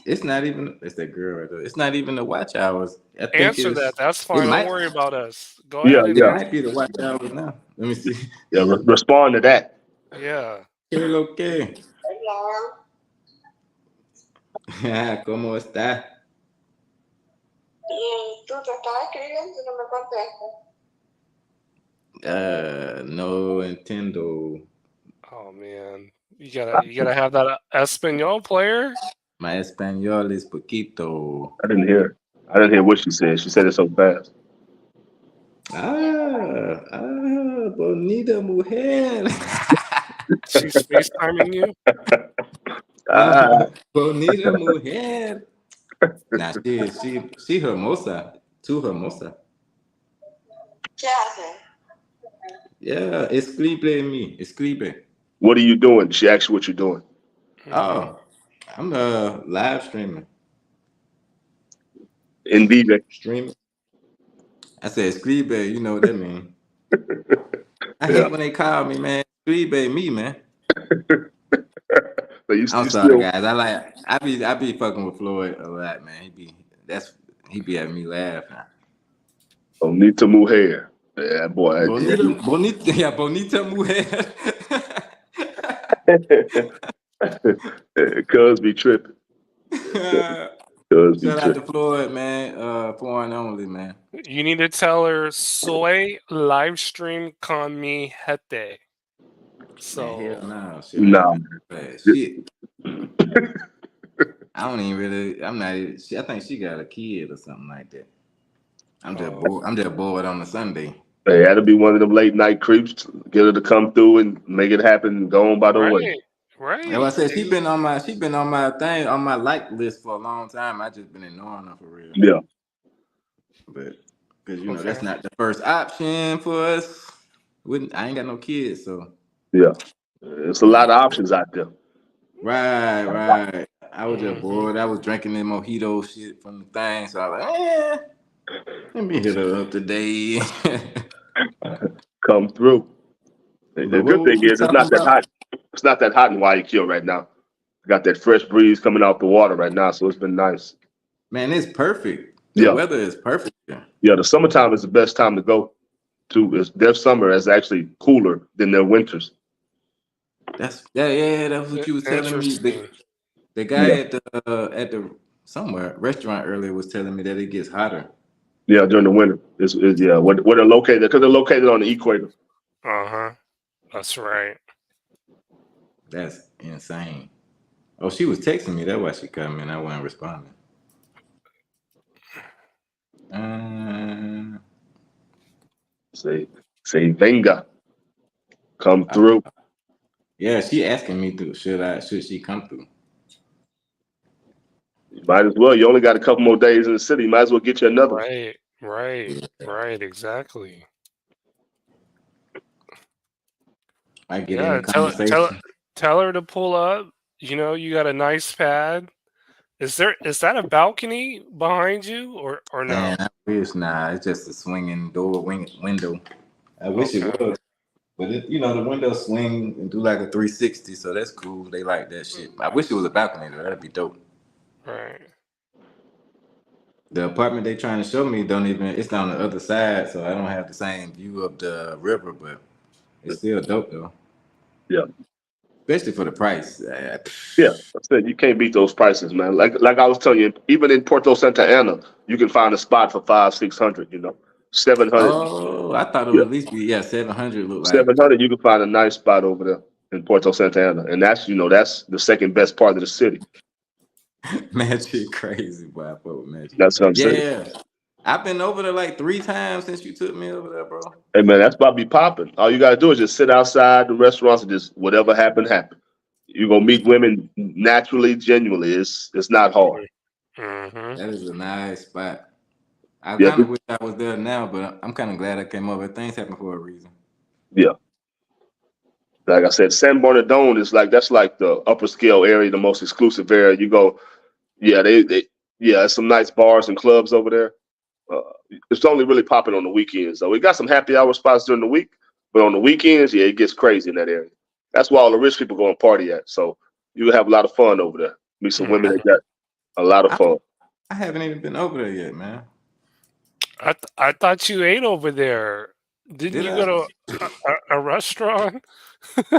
It's not even. It's that girl right there. It's not even the watch hours. I think Answer that. That's It fine. Don't might. worry about us. Go Yeah, ahead and It yeah, might be answer. the watch hours now. Let me see. yeah. Respond to that. Yeah. Okay. ¿Cómo está? Y tú te estabas escribiendo y no me contestas. No entiendo. Oh man, you gotta have that Espanol player. My español es poquito. I didn't hear. I didn't hear what she said. She said it so fast. Bonita mujer. She's FaceTiming you. Ah, Bonita mujer. Nah, she hermosa. Too hermosa. ¿Qué haces? Yeah, escribe me. Escribe. what are you doing? She asked you what you're doing. Mhm. Oh, I'm live streaming. In Vive. Streaming. I said escribe, you know what that means. I Yeah. hate when they call me, man. Escribe me, man. So you I'm sorry, still guys. I be fucking with Floyd a lot, man. He be having me laughing. Bonita mujer. Yeah, boy. Bonita, yeah, bonita mujer. Cuz be tripping. Cuz be Shout out to tripping. Floyd, man. Foreign only, man. You need to tell her soy live stream con mi gente. Man, hell So no, shit like No. that. But shit, I don't even really. I'm not even. I think she got a kid or something like that. I'm just Oh, bored. I'm just bored on a Sunday. Hey, that'll be one of them late night creeps. Get her to come through and make it happen and go on by the way. right, Like I right. said, she been on my thing on my like list for a long time. I just been ignoring her for real. Yeah, But because that's Okay. not the first option for us. Wouldn't I ain't got no kids, so yeah. It's a lot of options out there. right. I was just Hmm. bored. I was drinking the mojito shit from the thing, so I was like, let me hit her up today. Come through. The But good what thing was we is it's talking not that about? hot. It's not that hot in Guayaquil right now. Got that fresh breeze coming out the water right now, so it's been nice. Man, it's perfect. The Yeah, weather is perfect here. yeah. The summertime is the best time to go to. Is their summer is actually cooler than their winters. That's what you was telling me. Interesting. The guy Yeah, at the somewhere restaurant earlier was telling me that it gets hotter. yeah. During the winter, is yeah. Where they're located because they're located on the equator. Uh-huh. That's right. That's insane. Oh, she was texting me. That's why she come in. I wasn't responding. Uh, Say venga, come I- through. yeah, she asking me to should she come through? You might as well. You only got a couple more days in the city. You might as well get you another one. Right, right, Yeah. right. Exactly. I get in the Yeah. conversation. Tell her to pull up. You know, you got a nice pad. Is that a balcony behind you or Man, no? I wish it's just a swinging window. I wish it Okay. was. But the windows swing and do like a 360, so that's cool. They like that shit. I wish it was a balcony though. That'd be dope. Right. The apartment they trying to show me don't even. It's on the other side, so I don't have the same view of the river. But it's still dope though, Yeah, especially for the price. yeah. I said you can't beat those prices, man. Like I was telling you, even in Puerto Santa Ana, you can find a spot for 500, 600. 700. Oh, I thought it Yeah, would at least be 700. Look like 700. You can find a nice spot over there in Puerto Santa Ana, and that's the second best part of the city. Magic crazy, boy. I fuck with Magic. That's what I'm saying. Yeah, I've been over there like 3 times since you took me over there, bro. Hey man, that's about to be popping. All you gotta do is just sit outside the restaurants and just whatever happened, happen. You're gonna meet women naturally, genuinely. It's not hard. Mm-hmm. That is a nice spot. I Yeah, kind of wish I was there now, but I'm kind of glad I came over. Things happen for a reason. yeah. Like I said, San Bernardino is that's like the upper scale area, the most exclusive area. You go, yeah, yeah, there's some nice bars and clubs over there. Uh, it's only really popping on the weekends, though. We got some happy hour spots during the week, but on the weekends, yeah, it gets crazy in that area. That's where all the rich people go and party at. So you have a lot of fun over there. Meet some women that Hmm. got a lot of I, fun. I haven't even been over there yet, man. I thought you ate over there. Didn't Did you I? go to a restaurant?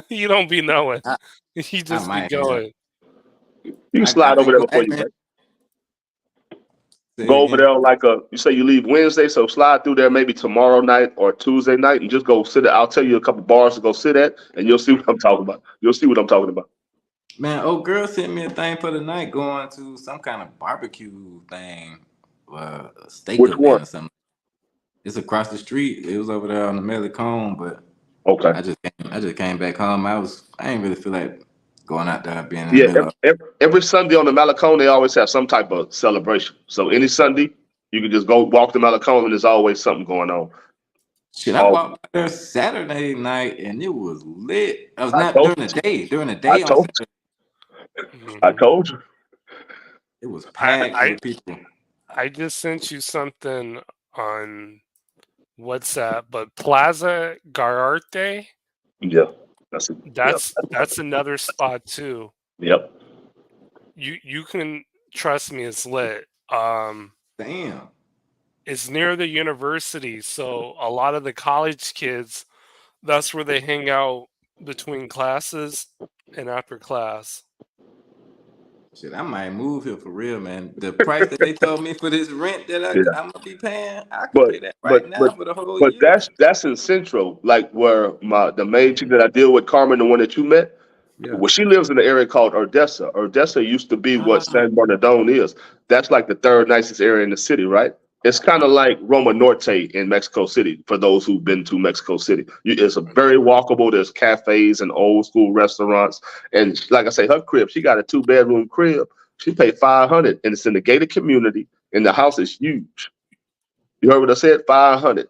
You don't be knowing. I, You I just be might have. going. You can I slide over think there what before you happened. Say it go over again. there you say you leave Wednesday, so slide through there maybe tomorrow night or Tuesday night and just go sit. I'll tell you a couple bars to go sit at, and you'll see what I'm talking about. You'll see what I'm talking about. Man, old girl sent me a thing for the night going to some kind of barbecue thing, a steak Which one? event or something. It's across the street. It was over there on the Melicone, but Okay. I just came back home. I ain't really feel like going out there being in the Yeah, middle of every Sunday on the Malecon, they always have some type of celebration. So any Sunday, you can just go walk the Malecon, and there's always something going on. shit. I All walked by there Saturday night and it was lit. I was I not told during the day. During the I day on told Saturday, I Mhm. told you. it was I, packed I with people. I just sent you something on WhatsApp, but Plaza Gararte, Yeah, that's it. Yeah, that's another spot too. yep. You can trust me, it's lit. Damn. It's near the university, so a lot of the college kids, that's where they hang out between classes and after class. Shit, I might move here for real, man. The price that they told me for this rent that Yeah, I'm gonna be paying, I could but pay that but right but now for the whole but year. that's in Central, like where the main chick that I deal with, Carmen, the one that you met. Yeah. Well, she lives in an area called Odessa. Odessa used to be what Ah, San Bernardino is. That's like the third nicest area in the city, right? It's kind of like Roma Norte in Mexico City. For those who've been to Mexico City, it's a very walkable. There's cafes and old school restaurants, and like I say, her crib. She got a 2-bedroom crib. She paid $500, and it's in the gated community, and the house is huge. You heard what I said? $500.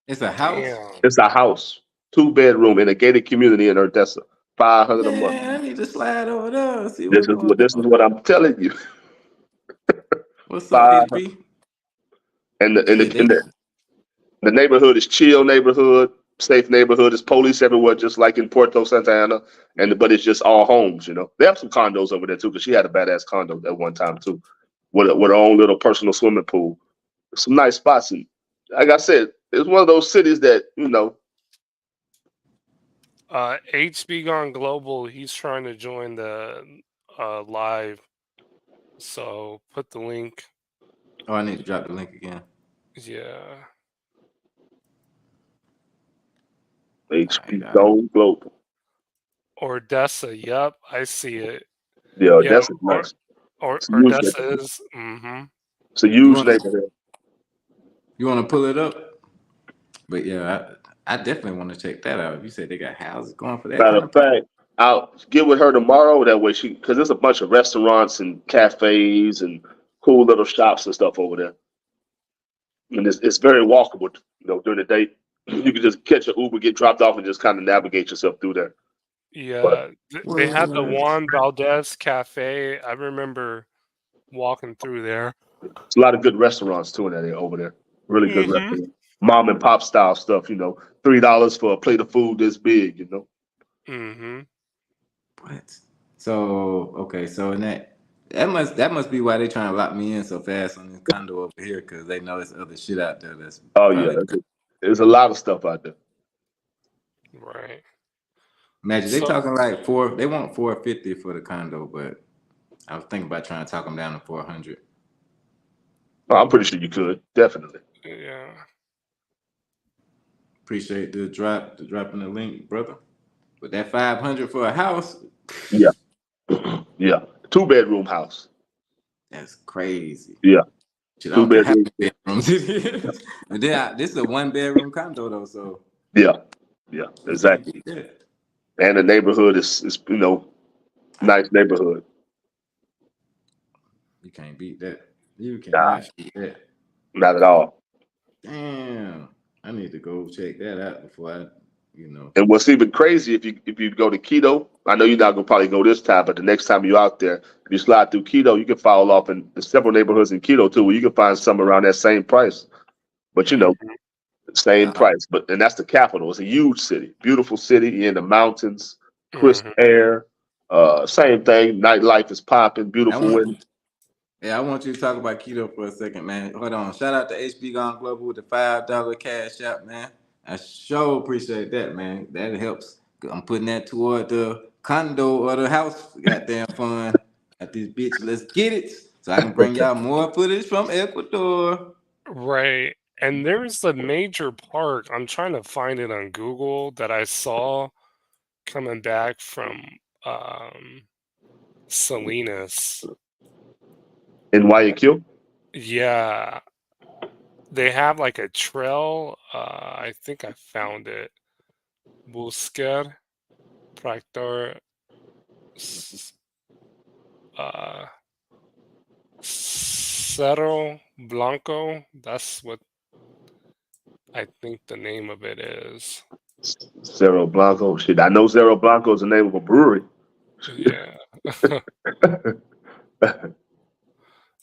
It's a house. Damn. It's a house, 2-bedroom in a gated community in Odessa. $500 a month. Man, I need to slide over there and see This what's going is on. what I'm telling you. What's up, Five, HB? and the, and Shit, the, and the, the neighborhood is chill neighborhood, safe neighborhood. There's police everywhere, just like in Puerto Santa Ana. But it's just all homes. They have some condos over there too, because she had a badass condo at one time too, with her own little personal swimming pool. Some nice spots. And like I said, it's one of those cities that HB Gone Global, he's trying to join the live. So put the link. Oh, I need to drop the link again. Yeah. HP Gone Global. Odessa, yep, I see it. Yeah, Odessa's nice. Odessa is. Mm-hmm. It's a huge neighborhood. You want to pull it up? But yeah, I definitely want to check that out. If you said they got houses going for that. Matter of fact, I'll get with her tomorrow. That way, because there's a bunch of restaurants and cafes and cool little shops and stuff over there, and it's very walkable. During the day, you can just catch an Uber, get dropped off, and just kind of navigate yourself through there. Yeah, they had the Juan Valdez Cafe. I remember walking through there. There's a lot of good restaurants too in that area over there. Really good restaurants. Mom and pop style stuff. $3 for a plate of food this big. Mm-hmm. What? So okay, so in that must be why they trying to lock me in so fast on this condo over here, because they know there's other shit out there that's. Oh yeah, there's a lot of stuff out there. Right. Imagine they talking like they want $450 for the condo, but I was thinking about trying to talk them down to $400. Oh, I'm pretty sure you could, definitely. Yeah. Appreciate the dropping the link, brother. But that $500 for a house. Yeah. Yeah. 2-bedroom house. That's crazy. Yeah. 2-bedroom bedrooms. And then this is a 1-bedroom condo though, so. Yeah. Yeah. Exactly. And the neighborhood is nice neighborhood. You can't beat that. You cannot beat that. Not at all. Damn. I need to go check that out before I. And what's even crazy, if you go to Quito, I know you're not gonna probably go this time, but the next time you're out there, if you slide through Quito, you can follow off in several neighborhoods in Quito too, where you can find some around that same price. But same price. And that's the capital. It's a huge city, beautiful city in the mountains, crisp air. Same thing. Nightlife is popping, beautiful wind. Yeah, I want you to talk about Quito for a second, man. Hold on. Shout out to HB Gone Global with the $5 cash out, man. I sure appreciate that, man. That helps. I'm putting that toward the condo or the house. Goddamn fun. Got this bitch. Let's get it. So I can bring y'all more footage from Ecuador. Right. And there's a major park. I'm trying to find it on Google that I saw coming back from Salinas. In Guayaquil? Yeah. They have like a trail. I think I found it. Buscar Tractor Cerro Blanco. That's what I think the name of it is. Cerro Blanco. Shit, I know Cerro Blanco is the name of a brewery. Yeah.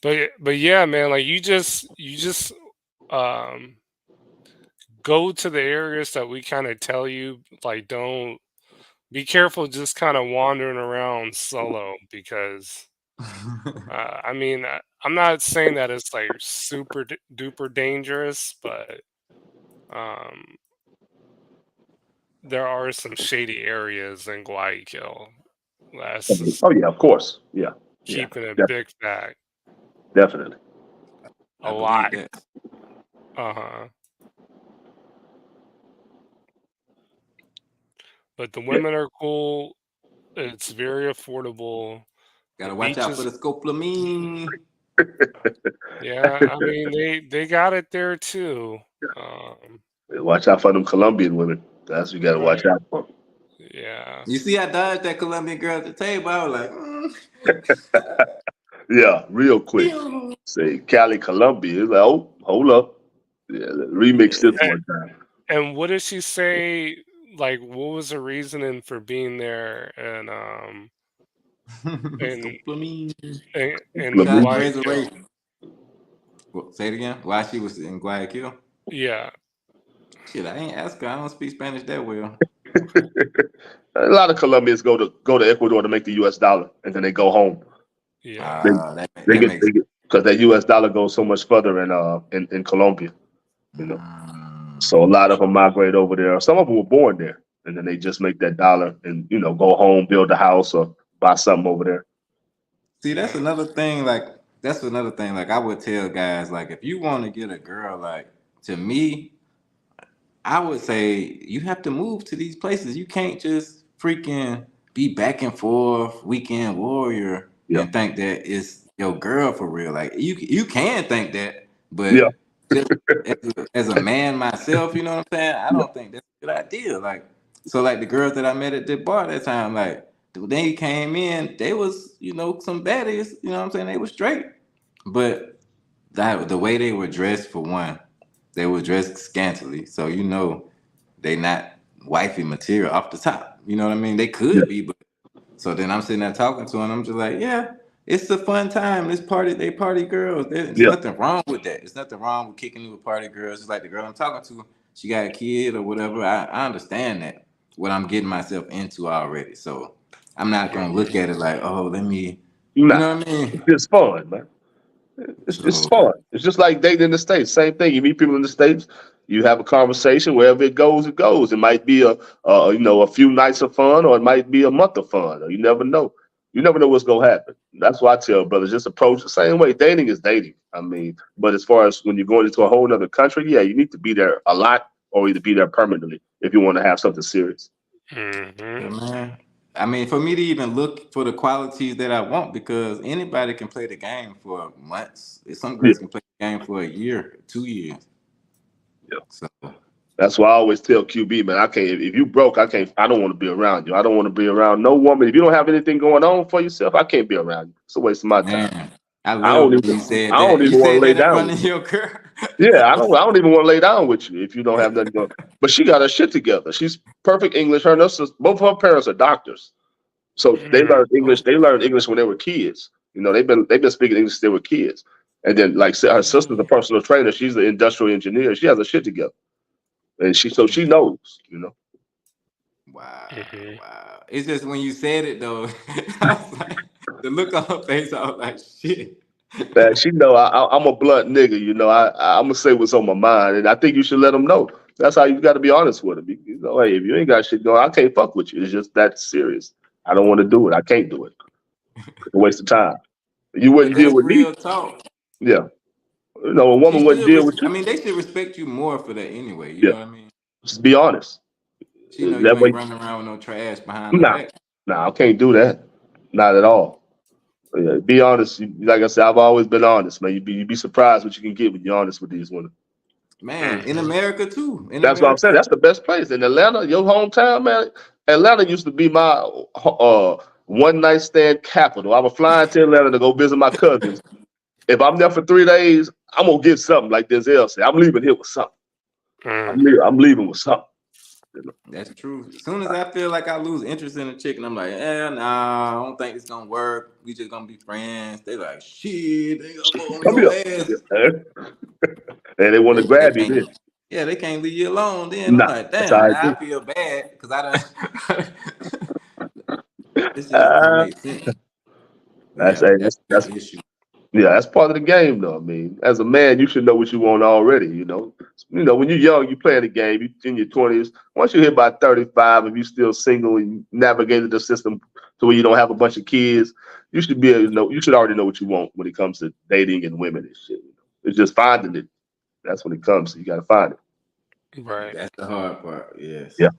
But yeah, man, like you just go to the areas that we kind of tell you, like don't be careful just kind of wandering around solo, because I mean, I'm not saying that it's like super duper dangerous, but there are some shady areas in Guayaquil. Oh yeah, of course. Yeah. Keeping a big fact. Definitely. A lot. But the women are cool. It's very affordable. Gotta watch out for the scopolamine. Yeah, I mean they got it there too. Watch out for them Colombian women. That's what you got to watch Right. out for. Yeah. You see, I dodged that Colombian girl at the table. I was like, Yeah, real quick. Say Cali, Colombia. It's like, oh, hold up. Yeah, remix this And, one time. and what did she say? Like, what was the reasoning for being there? And in Shot Colombia. Guayaquil? reservation. Say it again. Why she was in Guayaquil? Yeah. Shit, I ain't ask her. I don't speak Spanish that well. A lot of Colombians go to Ecuador to make the U.S. dollar, and then they go home. Yeah. That They get makes because that U.S. dollar goes so much further in Colombia. You know, so a lot of them migrate over there. Some of them were born there, and then they just make that dollar and go home, build a house, or buy something over there. See, that's another thing. Like I would tell guys, like if you want to get a girl, like to me, I would say you have to move to these places. You can't just freaking be back and forth, weekend warrior, Yeah, and think that it's your girl for real. Like you can think that, yeah, but just as a man myself, you know what I'm saying? I yeah, don't think that's a good idea. Like so, like the girls that I met at the bar that time, like they came in, they was some baddies. You know what I'm saying? They were straight, but the way they were dressed for one. They were dressed scantily, so they not wifey material off the top. You know what I mean? They yeah, could be, but so then I'm sitting there talking to them. I'm just like, yeah, it's a fun time. This party, they party girls. There's yeah, nothing wrong with that. There's nothing wrong with kicking with party girls. It's like the girl I'm talking to, she got a kid or whatever. I understand that what I'm getting myself into already. So I'm not gonna look at it like, oh, let me, you nah. know what I mean? It's just fun, man. It's So fun. It's just like dating in the States. Same thing. You meet people in the States, you have a conversation. Wherever it goes, it goes. It might be a few nights of fun, or it might be a month of fun. Or you never know. You never know what's gonna happen. That's why I tell brothers, just approach the same way. Dating is dating. I mean, but as far as when you're going into a whole other country, yeah, you need to be there a lot, or either be there permanently if you want to have something serious. Hmm. yeah, man. I mean, for me to even look for the qualities that I want, because anybody can play the game for months. Some Yeah, girls can play the game for a year, 2 years. yeah. So, That's why I always tell QB, man, I can't. If you broke, I can't. I don't want to be around you. I don't want to be around no woman. If you don't have anything going on for yourself, I can't be around you. It's a waste of my time. man, I I love don't when even. you said I don't that. You even want to said lay that in down front with of you. your girl. Yeah, I don't. I don't even want to lay down with you if you don't have nothing going. But she got her shit together. She's perfect English. Her and her sis- both her parents are doctors, so they Hmm. learned English. Oh, They learned English when they were kids. They've been speaking English since they were kids. And then like her sister's a personal trainer. She's an industrial engineer. She has her shit together, and she knows. wow, Hmm. wow. It's just when you said it though, I was like, the look on her face, I was like, shit. Man, she know I'm a blunt nigga. I'm gonna say what's on my mind, and I think you should let them know. That's how you got to be honest with them. Hey, if you ain't got shit going, I can't fuck with you. It's just that serious. I don't want to do it. I can't do it. It's a waste of time. You But wouldn't deal that's with me. real talk. Yeah, a She woman wouldn't should. deal with I you. mean, they should respect you more for that anyway. You Yeah, know what I mean? just be honest. She know That you ain't way, running around with no trash behind her nah, back. nah, I can't do that. Not at all. Yeah, be honest. Like I said, I've always been honest, man. You be surprised what you can get when you're honest with these women. Man, in Hmm. America too. In That's what I'm saying. America. That's the best place in Atlanta, your hometown, man. Atlanta used to be my one night stand capital. I would fly into Atlanta to go visit my cousins. If I'm there for 3 days, I'm gonna get something like Denzel said. I'm leaving here with something. I'm leaving with something. You know? That's true. As soon as I feel like I lose interest in a chick, and I'm like, nah, I don't think it's gonna work. We just gonna be friends. They like, shit, they gonna go on Come your here. ass. Yeah. And they want to They grab you can't. then. Yeah, they can't leave you alone. Then I'm Nah, like, that's how damn. I Now do. I feel bad because I don't. This just don't Uh, make sense. But that's, yeah, hey, that's an issue. yeah, that's part of the game, though. I mean, as a man, you should know what you want already. When you're young, you playing the game. You in your 20s. Once you hit about 35, if you're still single and you navigated the system to where you don't have a bunch of kids, you should be able to know. You should already know what you want when it comes to dating and women and shit. It's just finding it. That's when it comes. You got to find it. Right. That's the hard part. Yes, Yeah.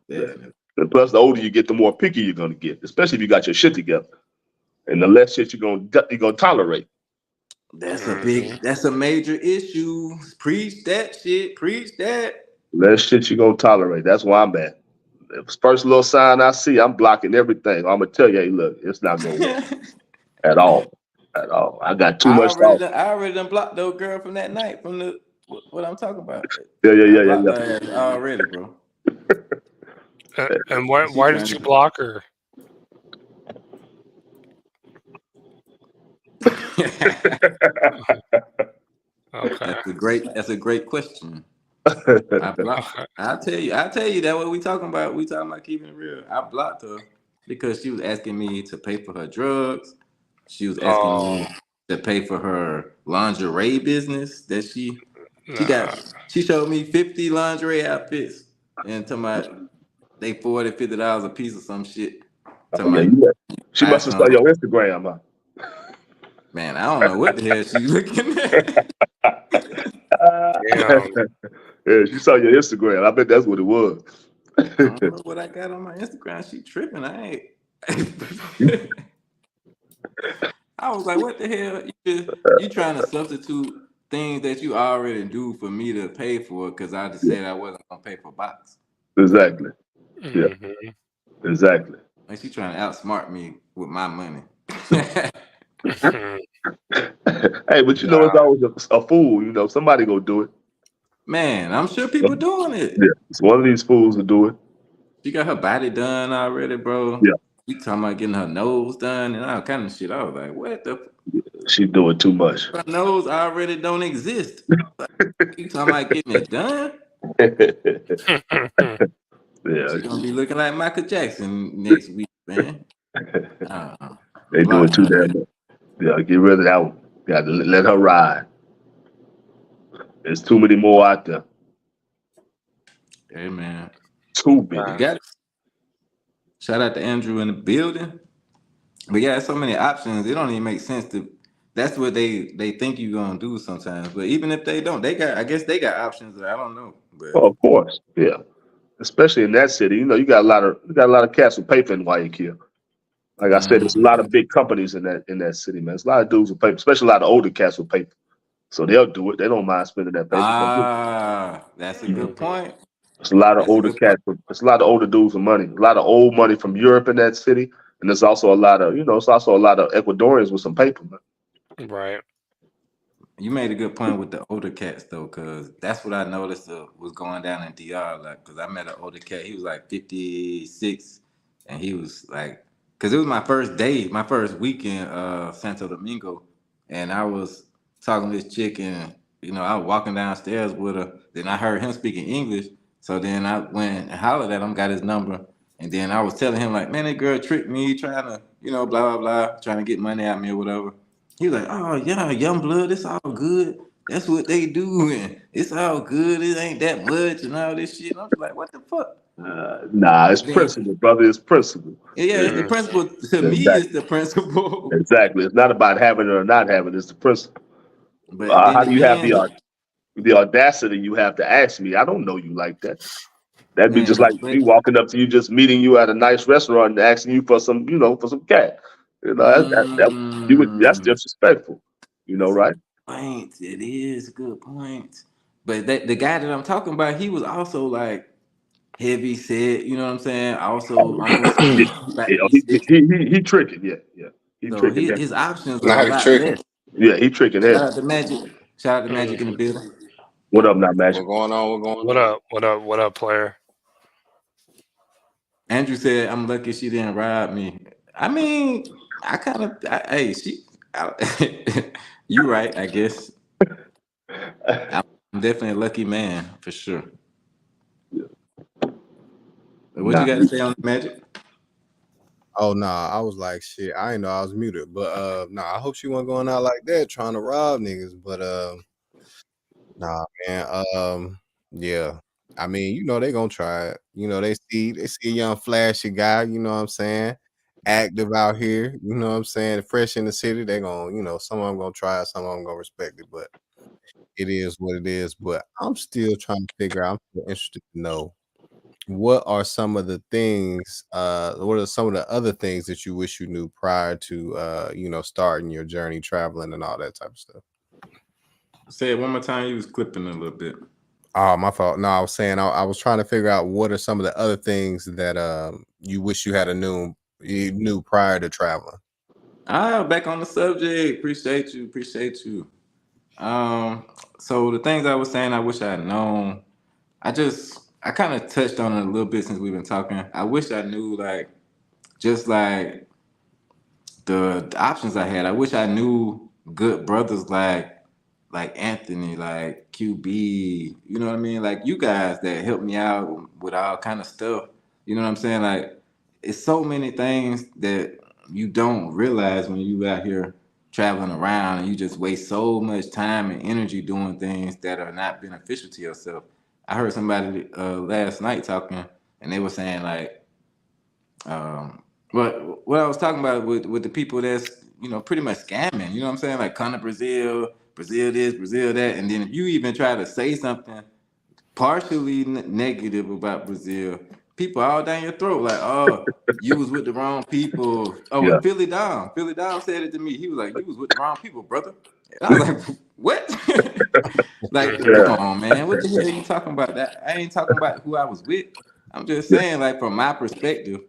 Yeah. definitely. And plus, the older you get, the more picky you're gonna get, especially if you got your shit together. And the less shit you're gonna tolerate. That's a major issue. Preach that shit. Preach that. That shit you gonna tolerate. That's where I'm at. If first little sign I see, I'm blocking everything. I'm gonna tell you, hey, look, it's not gonna work at all. At all. I got too much thought. I already done blocked the girl from that night from the what I'm talking about. Yeah, yeah, I yeah, yeah, blocked yeah. her ass already, bro. And why did you block her? Okay. That's a great question. I'll tell you that what we talking about. We talking about keeping it real. I blocked her because she was asking me to pay for her drugs. She was asking me to pay for her lingerie business that she showed me 50 lingerie outfits and talking about they $40-$50 a piece or some shit. She must have saw your Instagram, huh? Man, I don't know what the hell she's looking at. Yeah, she saw your Instagram. I bet that's what it was. I don't know what I got on my Instagram. She tripping. I ain't. I was like, what the hell? You trying to substitute things that you already do for me to pay for because I just said I wasn't gonna pay for box. Exactly. Yeah. Exactly. Like she trying to outsmart me with my money. Hey, but you know it's always a fool. You know somebody gonna do it. Man, I'm sure people doing it. Yeah, it's one of these fools to do it. She got her body done already, bro. Yeah. You talking about getting her nose done and all kind of shit. I was like, what the? She's doing too much. Her nose already don't exist. You talking about getting it done? Yeah, she's gonna be looking like Michael Jackson next week, man. They do it too damn much. Yeah, get rid of that one. Got to let her ride. There's too many more out there. Hey man, too many. You got it. Shout out to Andrew in the building. But yeah, so many options. It don't even make sense to. That's what they think you're gonna do sometimes. But even if they don't, I guess they got options that I don't know. But well, of course, yeah. Especially in that city, you know, you got a lot of cats with paper in Guayaquil. Like I said, there's a lot of big companies in that city, man. There's a lot of dudes with paper, especially a lot of older cats with paper. So they'll do it. They don't mind spending that paper. That's a good point. There's a lot of older cats. There's a lot of older dudes with money. A lot of old money from Europe in that city, and there's also a lot of, it's also a lot of Ecuadorians with some paper, man. Right. You made a good point with the older cats though, because that's what I noticed was going down in DR. Like, because I met an older cat. He was like 56, and he was like, because it was my first day, my first weekend, Santo Domingo, and I was talking to this chick, and I was walking downstairs with her. Then I heard him speaking English, so then I went and hollered at him, got his number, and then I was telling him like, man, that girl tricked me, trying to, blah blah blah, trying to get money out of me or whatever. He was like, oh yeah, young blood, it's all good. That's what they do, and it's all good. It ain't that much and all this shit. And I was like, what the fuck? Nah, it's principle, brother. It's principle. Yeah, it's the principle. To me, it's the principle. Exactly. It's not about having it or not having it. It's the principle. But how do you have the audacity you have to ask me? I don't know you like that. That'd be just like me walking up to you, just meeting you at a nice restaurant and asking you for some, for some cat. That's disrespectful. Right? Point. It is a good point. But the guy that I'm talking about, he was also like heavy set. You know what I'm saying? Also, almost he tricking. Yeah. He so tricking. His options are a lot less. Yeah, he tricking. Shout out to Magic. Shout out to Magic in the building. What up, now, Magic? What's going on? What up, player? Andrew said, "I'm lucky she didn't rob me." I mean, you right, I guess. I'm definitely a lucky man for sure. Yeah. What you got to say on the Magic? Oh nah, I was like shit. I didn't know I was muted, but I hope she wasn't going out like that trying to rob niggas. But nah, man. Yeah. I mean, they gonna try it. They see a young flashy guy, you know what I'm saying? Active out here, you know what I'm saying? Fresh in the city, they gonna, some of them gonna try it, some of them gonna respect it, but it is what it is. But I'm still trying to figure out, I'm still interested to know what are some of the things? What are some of the other things that you wish you knew prior to starting your journey, traveling, and all that type of stuff? Say it one more time. You was clipping a little bit. Oh, my fault. No, I was saying I was trying to figure out what are some of the other things that you wish you knew prior to traveling. Back on the subject. Appreciate you. So the things I was saying, I wish I had known. I kind of touched on it a little bit since we've been talking. I wish I knew just like the options I had. I wish I knew good brothers like Anthony, like QB. You know what I mean? Like you guys that helped me out with all kind of stuff. You know what I'm saying? Like it's so many things that you don't realize when you out here traveling around and you just waste so much time and energy doing things that are not beneficial to yourself. I heard somebody last night talking, and they were saying what I was talking about with the people that's pretty much scamming. You know what I'm saying? Like come to Brazil this, Brazil that, and then if you even try to say something partially negative about Brazil, people all down your throat like, oh, you was with the wrong people. Oh, Yeah. and Philly Dom said it to me. He was like, you was with the wrong people, brother. And I was like, what? Like, Yeah. come on, man. What the hell are you talking about? That I ain't talking about who I was with. I'm just saying, like, from my perspective,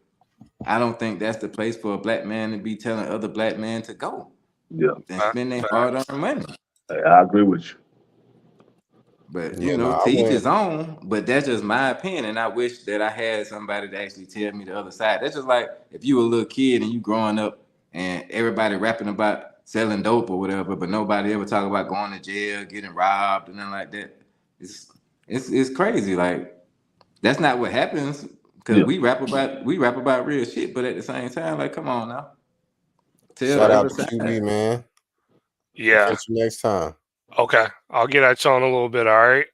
I don't think that's the place for a black man to be telling other black men to go Yeah. and spend their hard-earned money. I agree with you. But Yeah, no, I to each went. his own. But that's just my opinion, and I wish that I had somebody to actually tell me the other side. That's just like if you were a little kid and you growing up, and everybody rapping about selling dope or whatever, but nobody ever talk about going to jail, getting robbed, and nothing like that. It's crazy. Like that's not what happens because Yeah. we rap about real shit, but at the same time, like, come on now, tell Shout the out other to side. QB, man. Yeah. Catch you next time. Okay. I'll get at you on a little bit. All right.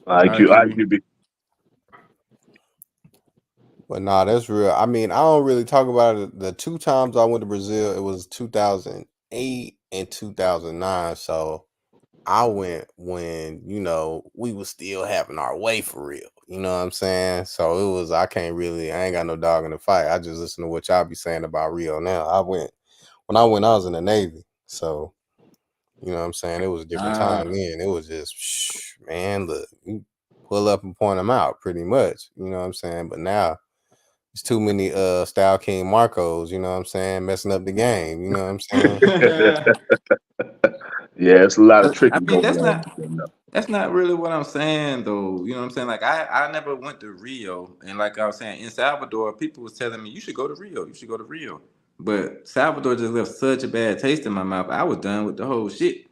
IQB. But nah, that's real. I mean, I don't really talk about it. The 2 times I went to Brazil, it was 2008 and 2009. So I went when, we was still having our way for real. You know what I'm saying? So it was, I ain't got no dog in the fight. I just listen to what y'all be saying about Rio now. I was in the Navy. So, you know what I'm saying? It was a different time then. It was just, man, look, you pull up and point them out pretty much. You know what I'm saying? But now, it's too many Style King Marcos, you know what I'm saying, messing up the game, you know what I'm saying? Yeah, it's a lot of I tricking mean, going on. that's not really what I'm saying, though. You know what I'm saying? Like, I never went to Rio, and like I was saying, in Salvador, people was telling me you should go to Rio. You should go to Rio. But Salvador just left such a bad taste in my mouth. I was done with the whole shit.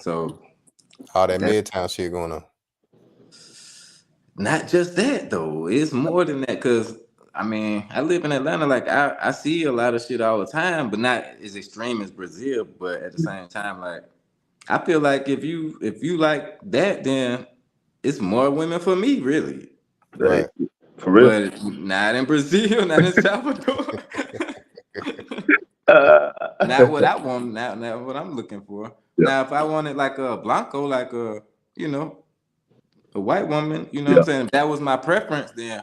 So All that Midtown shit going on. not just that though. It's more than that. Cause I mean, I live in Atlanta. Like I see a lot of shit all the time, but not as extreme as Brazil. But at the same time, like I feel like if you like that, then it's more women for me, really. Right. For real. But not in Brazil, not in Salvador. Not what I want. Not what I'm looking for. Yeah. Now, if I wanted like a Blanco, like you know, a white woman, you know Yeah. what I'm saying? If that was my preference, then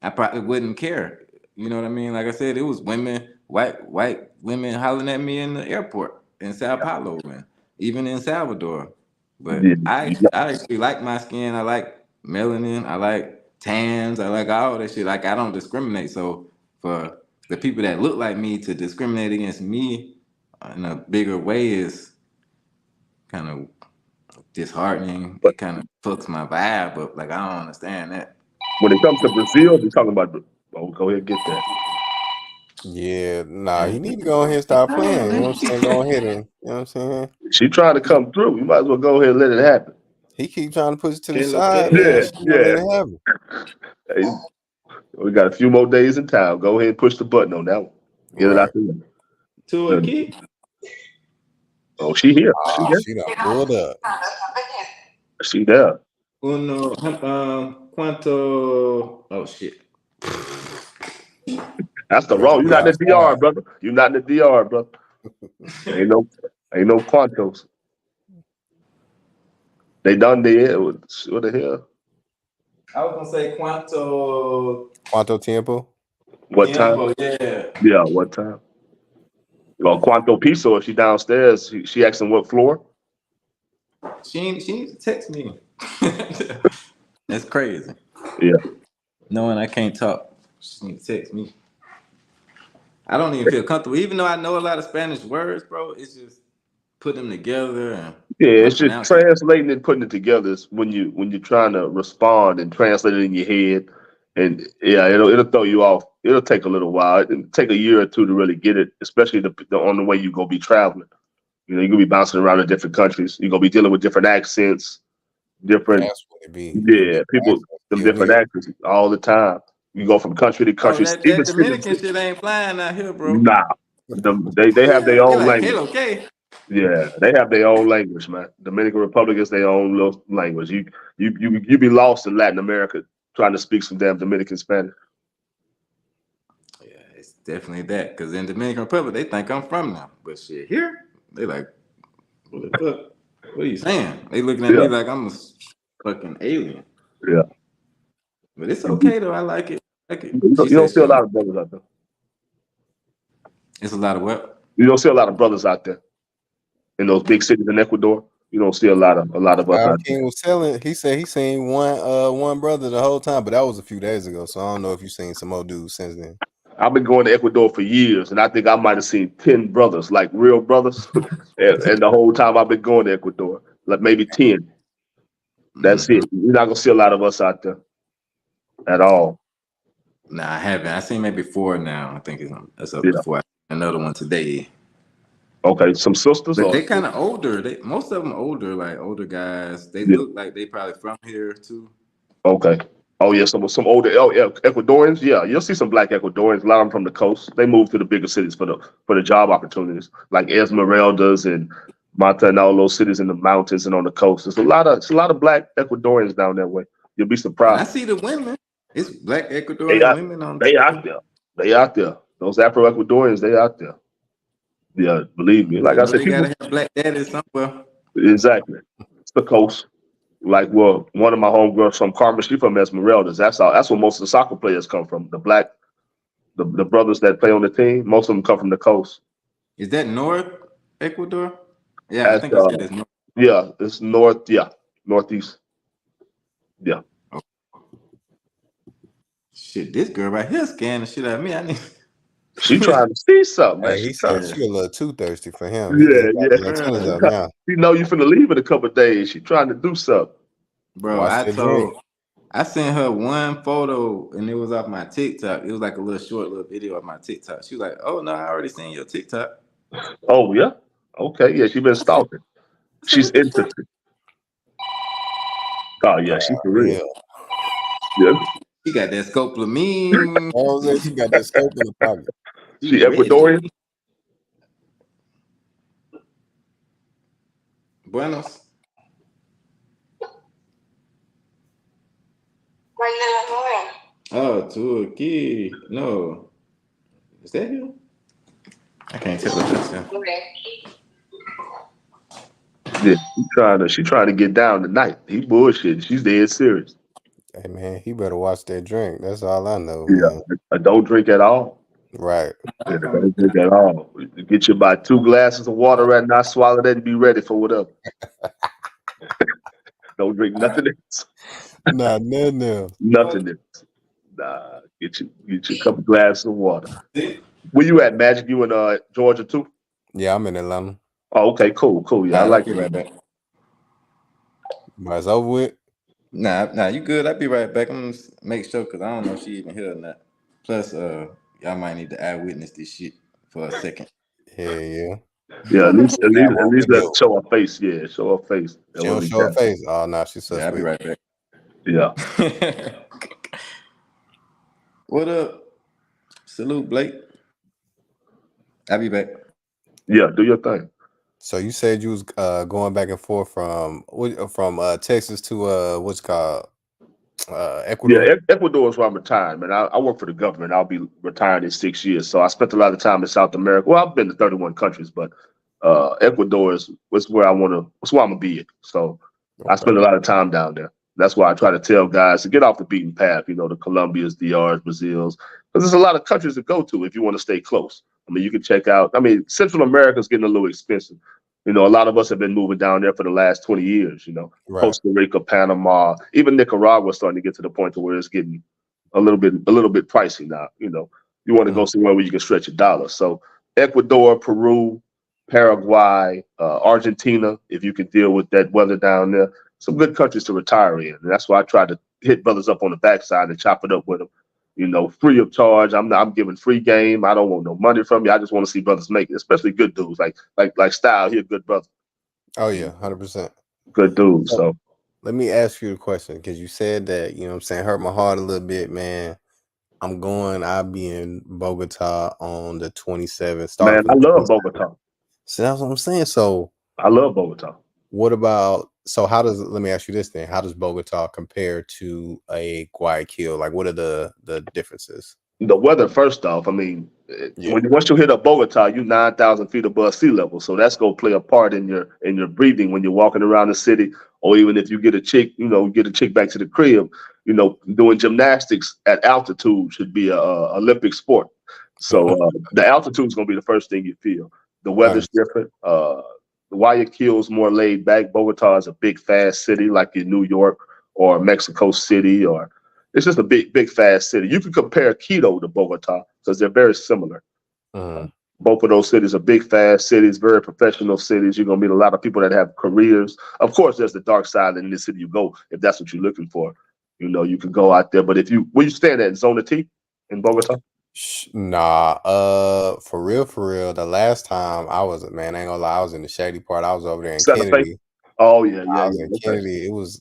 I probably wouldn't care. You know what I mean? Like I said, it was white women hollering at me in the airport in Sao Paulo and even in Salvador. But Yeah. I actually like my skin. I like melanin. I like tans. I like all that shit. Like I don't discriminate. So for the people that look like me to discriminate against me in a bigger way is kind of disheartening. But It kind of fucks my vibe up. Like I don't understand that. when it comes to Brazil, they're talking about. Oh, go ahead and get that. Yeah, nah, he need to go ahead and start playing. You know what I'm saying? Go ahead and, you know what I'm saying? She trying to come through. You might as well go ahead and let it happen. He keep trying to push it to the Get side, located. man. Yeah, She gonna let it happen. Hey, we got a few more days in town. Go ahead and push the button on that one. Get it Right. out there. To a kid. Oh, she here. She there. She done pulled up. She there. Uno, cuanto. Oh shit. That's the wrong. You're not in the DR, brother. You're not in the DR, brother. Ain't no Quantos. They done there. What the hell? I was gonna say Quanto Tiempo. What time? Tiempo, yeah. Yeah, what time? Well, Quanto Piso, if she downstairs, she asking what floor? She needs to text me. That's crazy. Yeah. Knowing I can't talk, she needs to text me. I don't even feel comfortable, even though I know a lot of Spanish words, bro. It's just put them together and Yeah, my it's just pronunciation. translating and putting it together is when you're trying to respond and translate it in your head. And yeah, it'll throw you off. It'll take a little while. It'll take a year or two to really get it, especially the on the way you're gonna be traveling. You know, you're gonna be bouncing around in different countries. You're gonna be dealing with different accents, different That's what it be. yeah, people them Kill different me. accents all the time. You go from country to Oh, country, that even city to Dominican city. shit ain't flying out here, bro. Nah, they have their They own like, language. hello, okay. Yeah, they have their own language, man. Dominican Republic is their own little language. You be lost in Latin America trying to speak some damn Dominican Spanish. Yeah, it's definitely that. Because in Dominican Republic, they think I'm from them. But shit, here, they like, what the fuck? What are you saying? They looking at Yeah, me like I'm a fucking alien. yeah. But it's You okay, though. I like it. Like it. don't, She you don't said see a she, lot of brothers out there. it's a lot of what? You don't see a lot of brothers out there in those big cities in Ecuador. You don't see a lot of us out there. King was telling. He said he seen one brother the whole time, but that was a few days ago. So I don't know if you seen some old dudes since then. I've been going to Ecuador for years, and I think I might have seen 10 brothers, like real brothers, and the whole time I've been going to Ecuador, like maybe 10. That's it. You're not gonna see a lot of us out there at all. Nah, I haven't. I seen maybe 4 now. I think it's up to Yeah. 4. Another one today. Okay. Some sisters But or they kind of older. Most of them older, like older guys. They yeah. look like they probably from here too. Okay. Oh yeah, some older yeah, Ecuadorians. Yeah, you'll see some black Ecuadorians. A lot of them from the coast. They move to the bigger cities for the job opportunities, like Esmeraldas and Mata and all those cities in the mountains and on the coast. It's a lot of black Ecuadorians down that way. You'll be And I surprised. see the women. It's black They Ecuadorian out, women on they TV. out there. They out there. Those Afro Ecuadorians, they out there. Yeah, believe me. Like You I know said, they people gotta have black daddies somewhere. exactly. It's the coast. Like, well, one of my homegirls from Carmen, she from Esmeraldas. That's all. That's where most of the soccer players come from. The brothers that play on the team, most of them come from the coast. Is that North Ecuador? Yeah, I That's think he said it's North. yeah, it's north. Yeah, northeast. Yeah, Shit, this girl right here scanning shit out of me. I need. she trying to see something, man. Hey, She he trying. said she a little too thirsty for him. He Yeah, got yeah. his antennas up now. She know you finna leave in a couple of days. She trying to do something. Bro, Watch that drink. I sent her one photo and it was off my TikTok. It was like a little video of my TikTok. She was like, "Oh no, I already seen your TikTok." Oh yeah. Okay. Yeah, she been stalking. She's What the fuck? interested. Oh yeah, she for real. Yeah. She got that scopolamine. Oh, she got that scope in the pocket. She ready. Ecuadorian. Buenos. Oh, Turkey. No. Is that him? I can't tell if that's him. Yeah, she trying to get down tonight. He bullshit. She's dead serious. Hey man, he better watch that drink. That's all I know, Yeah, man. don't drink at all. Right. Yeah, don't drink at all. Get you about 2 glasses of water right now. Swallow that and be ready for whatever. Don't drink nothing else. Nah, no. Nothing else. Nah, get you a couple glasses of water. Where you at, Magic? You in Georgia too? Yeah, I'm in Atlanta. Oh, okay, cool. Yeah, I like it right back. But it's over with. Nah, you good? I'll be right back. I'm gonna make sure because I don't know if she even here or not. Plus, y'all might need to eyewitness this shit for a second. Yeah. Yeah, at least let's show her face. Yeah, show her face. She don't show her face. Oh no, she's suspect. Yeah, I'll be right back. Yeah. What up? Salute, Blake. I'll be back. Yeah, do your thing. So you said you was going back and forth from Texas to what's it called Ecuador? Yeah, Ecuador is where I'm retired, man. I work for the government. I'll be retired in 6 years. So I spent a lot of time in South America. Well, I've been to 31 countries, but Ecuador is where I'm gonna be at. So I spend a lot of time down there. That's why I try to tell guys to get off the beaten path, the Colombias, DRs, Brazils, because there's a lot of countries to go to if you want to stay close. I mean, you can check out, Central America's getting a little expensive. A lot of us have been moving down there for the last 20 years, Right. Costa Rica, Panama, even Nicaragua is starting to get to the point to where it's getting a little bit pricey now. You want to go somewhere where you can stretch your dollar. So Ecuador, Peru, Paraguay, Argentina, if you can deal with that weather down there, some good countries to retire in. And that's why I try to hit brothers up on the backside and chop it up with them, free of charge. I'm giving free game. I don't want no money from you. I just want to see brothers make it, especially good dudes like Style. He a good brother. Oh yeah, 100%. Good dude. So let me ask you a question, because you said that, hurt my heart a little bit, man. I'll be in Bogota on the 27th. Man, I love Bogota. So that's what I'm saying. So I love Bogota. What about, let me ask you this then. How does Bogota compare to a Guayaquil? Like, what are the differences? The weather, first off, once you hit up Bogota, you're 9,000 feet above sea level. So that's going to play a part in your breathing when you're walking around the city, or even if you get a chick, back to the crib, doing gymnastics at altitude should be a Olympic sport. So the altitude is going to be the first thing you feel. The weather's different. Guayaquil's more laid back. Bogota is a big, fast city like in New York or Mexico City, or it's just a big, fast city. You can compare Quito to Bogota because they're very similar. Both of those cities are big, fast cities, very professional cities. You're going to meet a lot of people that have careers. Of course, there's the dark side in the city you go if that's what you're looking for. You can go out there. But where you staying at, Zona T in Bogota? Nah, for real. The last time I was, man, I ain't gonna lie, I was in the shady part. I was over there in Kennedy. Oh yeah. I was in Kennedy. It was.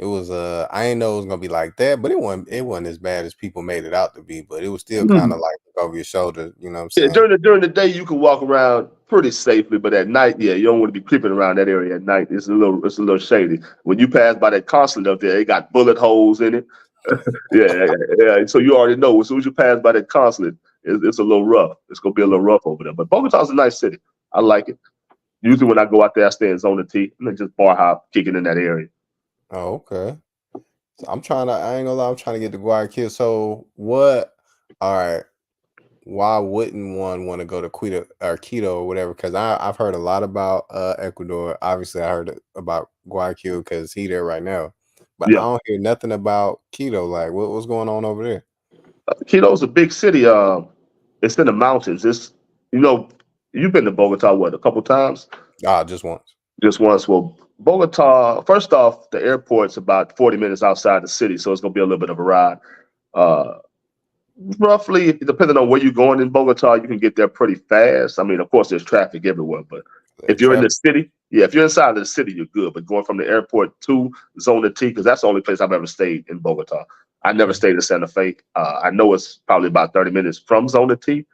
I didn't know it was gonna be like that, but it wasn't as bad as people made it out to be. But it was still kind of like over your shoulder. You know what I'm saying? Yeah, during the day you can walk around pretty safely, but at night, yeah, you don't want to be creeping around that area at night. It's a little shady. When you pass by that consulate up there, it got bullet holes in it. yeah. So you already know as soon as you pass by that consulate, it's a little rough. It's gonna be a little rough over there. But Bogota's a nice city. I like it. Usually when I go out there, I stay in Zona T and then just bar hop, kicking in that area. Oh, okay. So I ain't gonna lie, I'm trying to get to Guayaquil. So what? All right. Why wouldn't one want to go to Quito or whatever? Because I've heard a lot about Ecuador. Obviously, I heard about Guayaquil because he's there right now. But I don't hear nothing about Quito. Like, what's going on over there? Quito's a big city. It's in the mountains. You've been to Bogota, a couple times? Just once. Just once. Well, Bogota, first off, the airport's about 40 minutes outside the city, so it's going to be a little bit of a ride. Roughly, depending on where you're going in Bogota, you can get there pretty fast. Of course, there's traffic everywhere, but if you're in the city, if you're inside of the city, you're good. But going from the airport to Zona T, because that's the only place I've ever stayed in Bogota. I never stayed in Santa Fe. I know it's probably about 30 minutes from Zona T,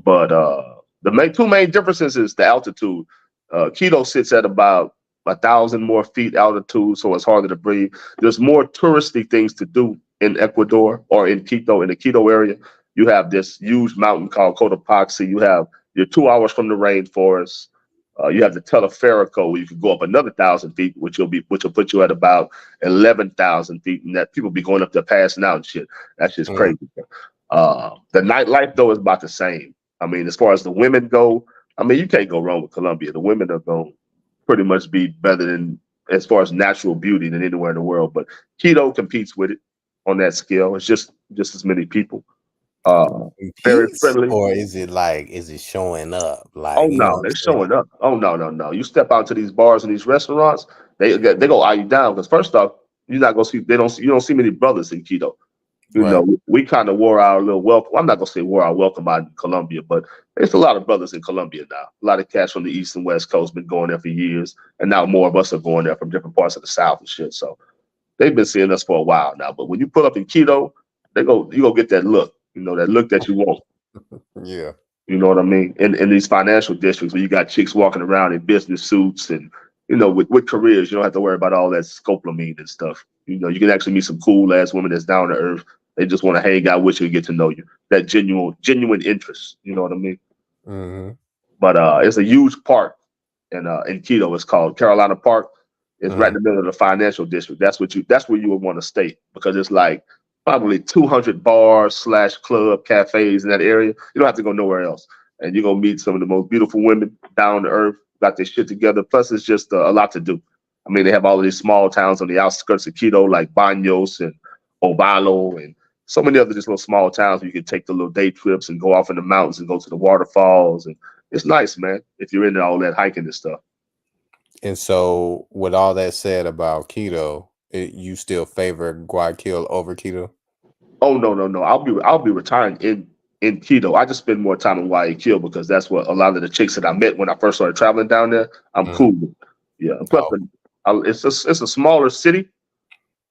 but the two main differences is the altitude. Quito sits at about 1,000 more feet altitude, so it's harder to breathe. There's more touristy things to do in Ecuador or in Quito, in the Quito area. You have this huge mountain called Cotopaxi. You're 2 hours from the rainforest. You have the Teleferico, where you can go up another 1,000 feet, which will put you at about 11,000 feet, and that people be going up there passing out and shit. That's just crazy. The nightlife though is about the same. As far as the women go, you can't go wrong with Colombia. The women are going to pretty much be better than, as far as natural beauty, than anywhere in the world. But Quito competes with it on that scale. It's just as many people. Very friendly. Or is it showing up? Like, oh no, they're showing up. Oh no. You step out to these bars and these restaurants, they go eye you down, because first off, you're not gonna see you don't see many brothers in Quito. We kind of wore our little welcome. I'm not gonna say wore our welcome out in Colombia, but there's a lot of brothers in Colombia now. A lot of cats from the East and West Coast been going there for years, and now more of us are going there from different parts of the South and shit. So they've been seeing us for a while now. But when you pull up in Quito, you go get that look. That look that you want. Yeah. You know what I mean? In these financial districts where you got chicks walking around in business suits and, with careers, you don't have to worry about all that scopolamine and stuff. You can actually meet some cool ass women that's down to earth. They just want to hang out with you and get to know you. That genuine interest. You know what I mean? Mm-hmm. But it's a huge park in Quito. It's called Carolina Park. It's right in the middle of the financial district. That's where you would want to stay because it's like probably 200 bars / club cafes in that area. You don't have to go nowhere else, and you're gonna meet some of the most beautiful women down to earth, got their shit together. Plus, it's just a lot to do. I mean, they have all of these small towns on the outskirts of Quito, like Baños and Ovalo, and so many other just little small towns where you can take the little day trips and go off in the mountains and go to the waterfalls. And it's nice, man, if you're into all that hiking and stuff. And so, with all that said about keto, you still favor Guayaquil over keto? Oh no. I'll be retiring in Quito. I just spend more time in Guayaquil because that's what a lot of the chicks that I met when I first started traveling down there. I'm cool with. Yeah. Plus, it's a smaller city,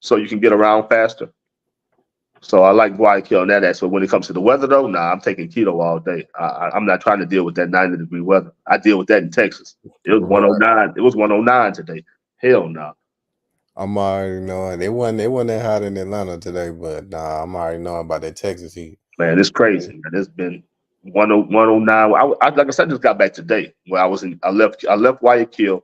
so you can get around faster. So I like Guayaquil in that aspect. When it comes to the weather, though, nah, I'm taking Quito all day. I'm not trying to deal with that 90-degree weather. I deal with that in Texas. It was 109. It was 109 today. Hell no. I'm already knowing they wasn't that hot in Atlanta today, but nah, I'm already knowing about that Texas heat. Man, it's crazy. Man. It's been 109. I like I said, I just got back today. Where I left Guayaquil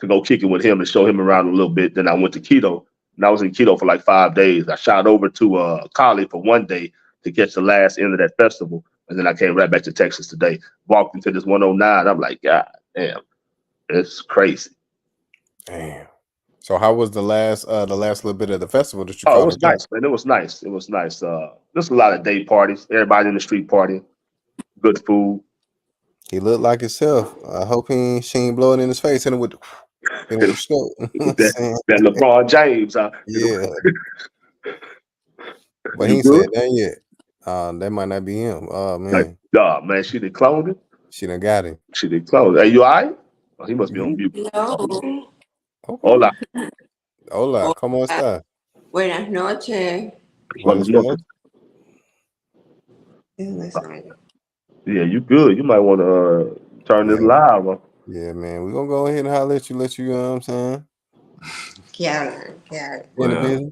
to go kick it with him and show him around a little bit. Then I went to Quito, and I was in Quito for like 5 days. I shot over to Cali for 1 day to catch the last end of that festival, and then I came right back to Texas today. Walked into this 109. I'm like, God damn, it's crazy. Damn. So how was the last little bit of the festival that you Oh, caught? it was nice, man. It was nice. It was nice. Just a lot of day parties. Everybody in the street partying. Good food. He looked like himself. I hope she ain't blowing in his face and with the snow. that LeBron James. Yeah. But he You ain't good? said that yet. That might not be him. Oh man. Like, nah, man, she did clone it. She done got him. She did clone it. Are you all right? Oh, he must be on mute. No. Okay. Hola. Hola, ¿cómo está? Buenas noches. Buenas noches. Yeah, you good. You might want to turn this live on. Yeah, man. We're gonna go ahead and holler at you, you know what I'm saying? Yeah. Well,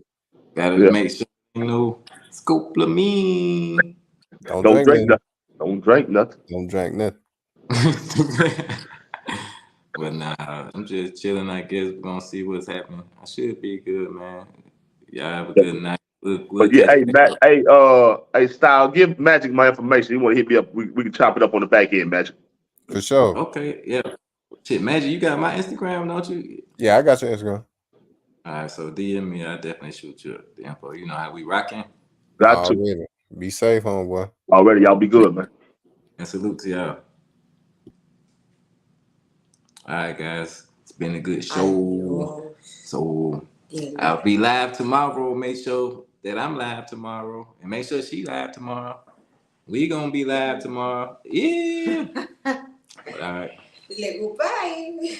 gotta make sure you know scopolamine. Don't Don't drink nothing. Don't drink nothing. Don't drink nothing. But nah, I'm just chilling. I guess we're gonna see what's happening. I should be good, man. Y'all have a good night. We'll But yeah, catch hey, hey, Style, give Magic my information. You want to hit me up? We can chop it up on the back end, Magic. For sure. Okay, yeah. Shit, Magic, you got my Instagram, don't you? Yeah, I got your Instagram. All right, so DM me. I definitely shoot you the info. You know how we rocking. Got to. Be safe, homeboy. Already, y'all be good, man. And salute to y'all. All right, guys. It's been a good show. So I'll be live tomorrow. Make sure that I'm live tomorrow. And make sure she live tomorrow. We gonna be live tomorrow. Yeah. All right. Goodbye.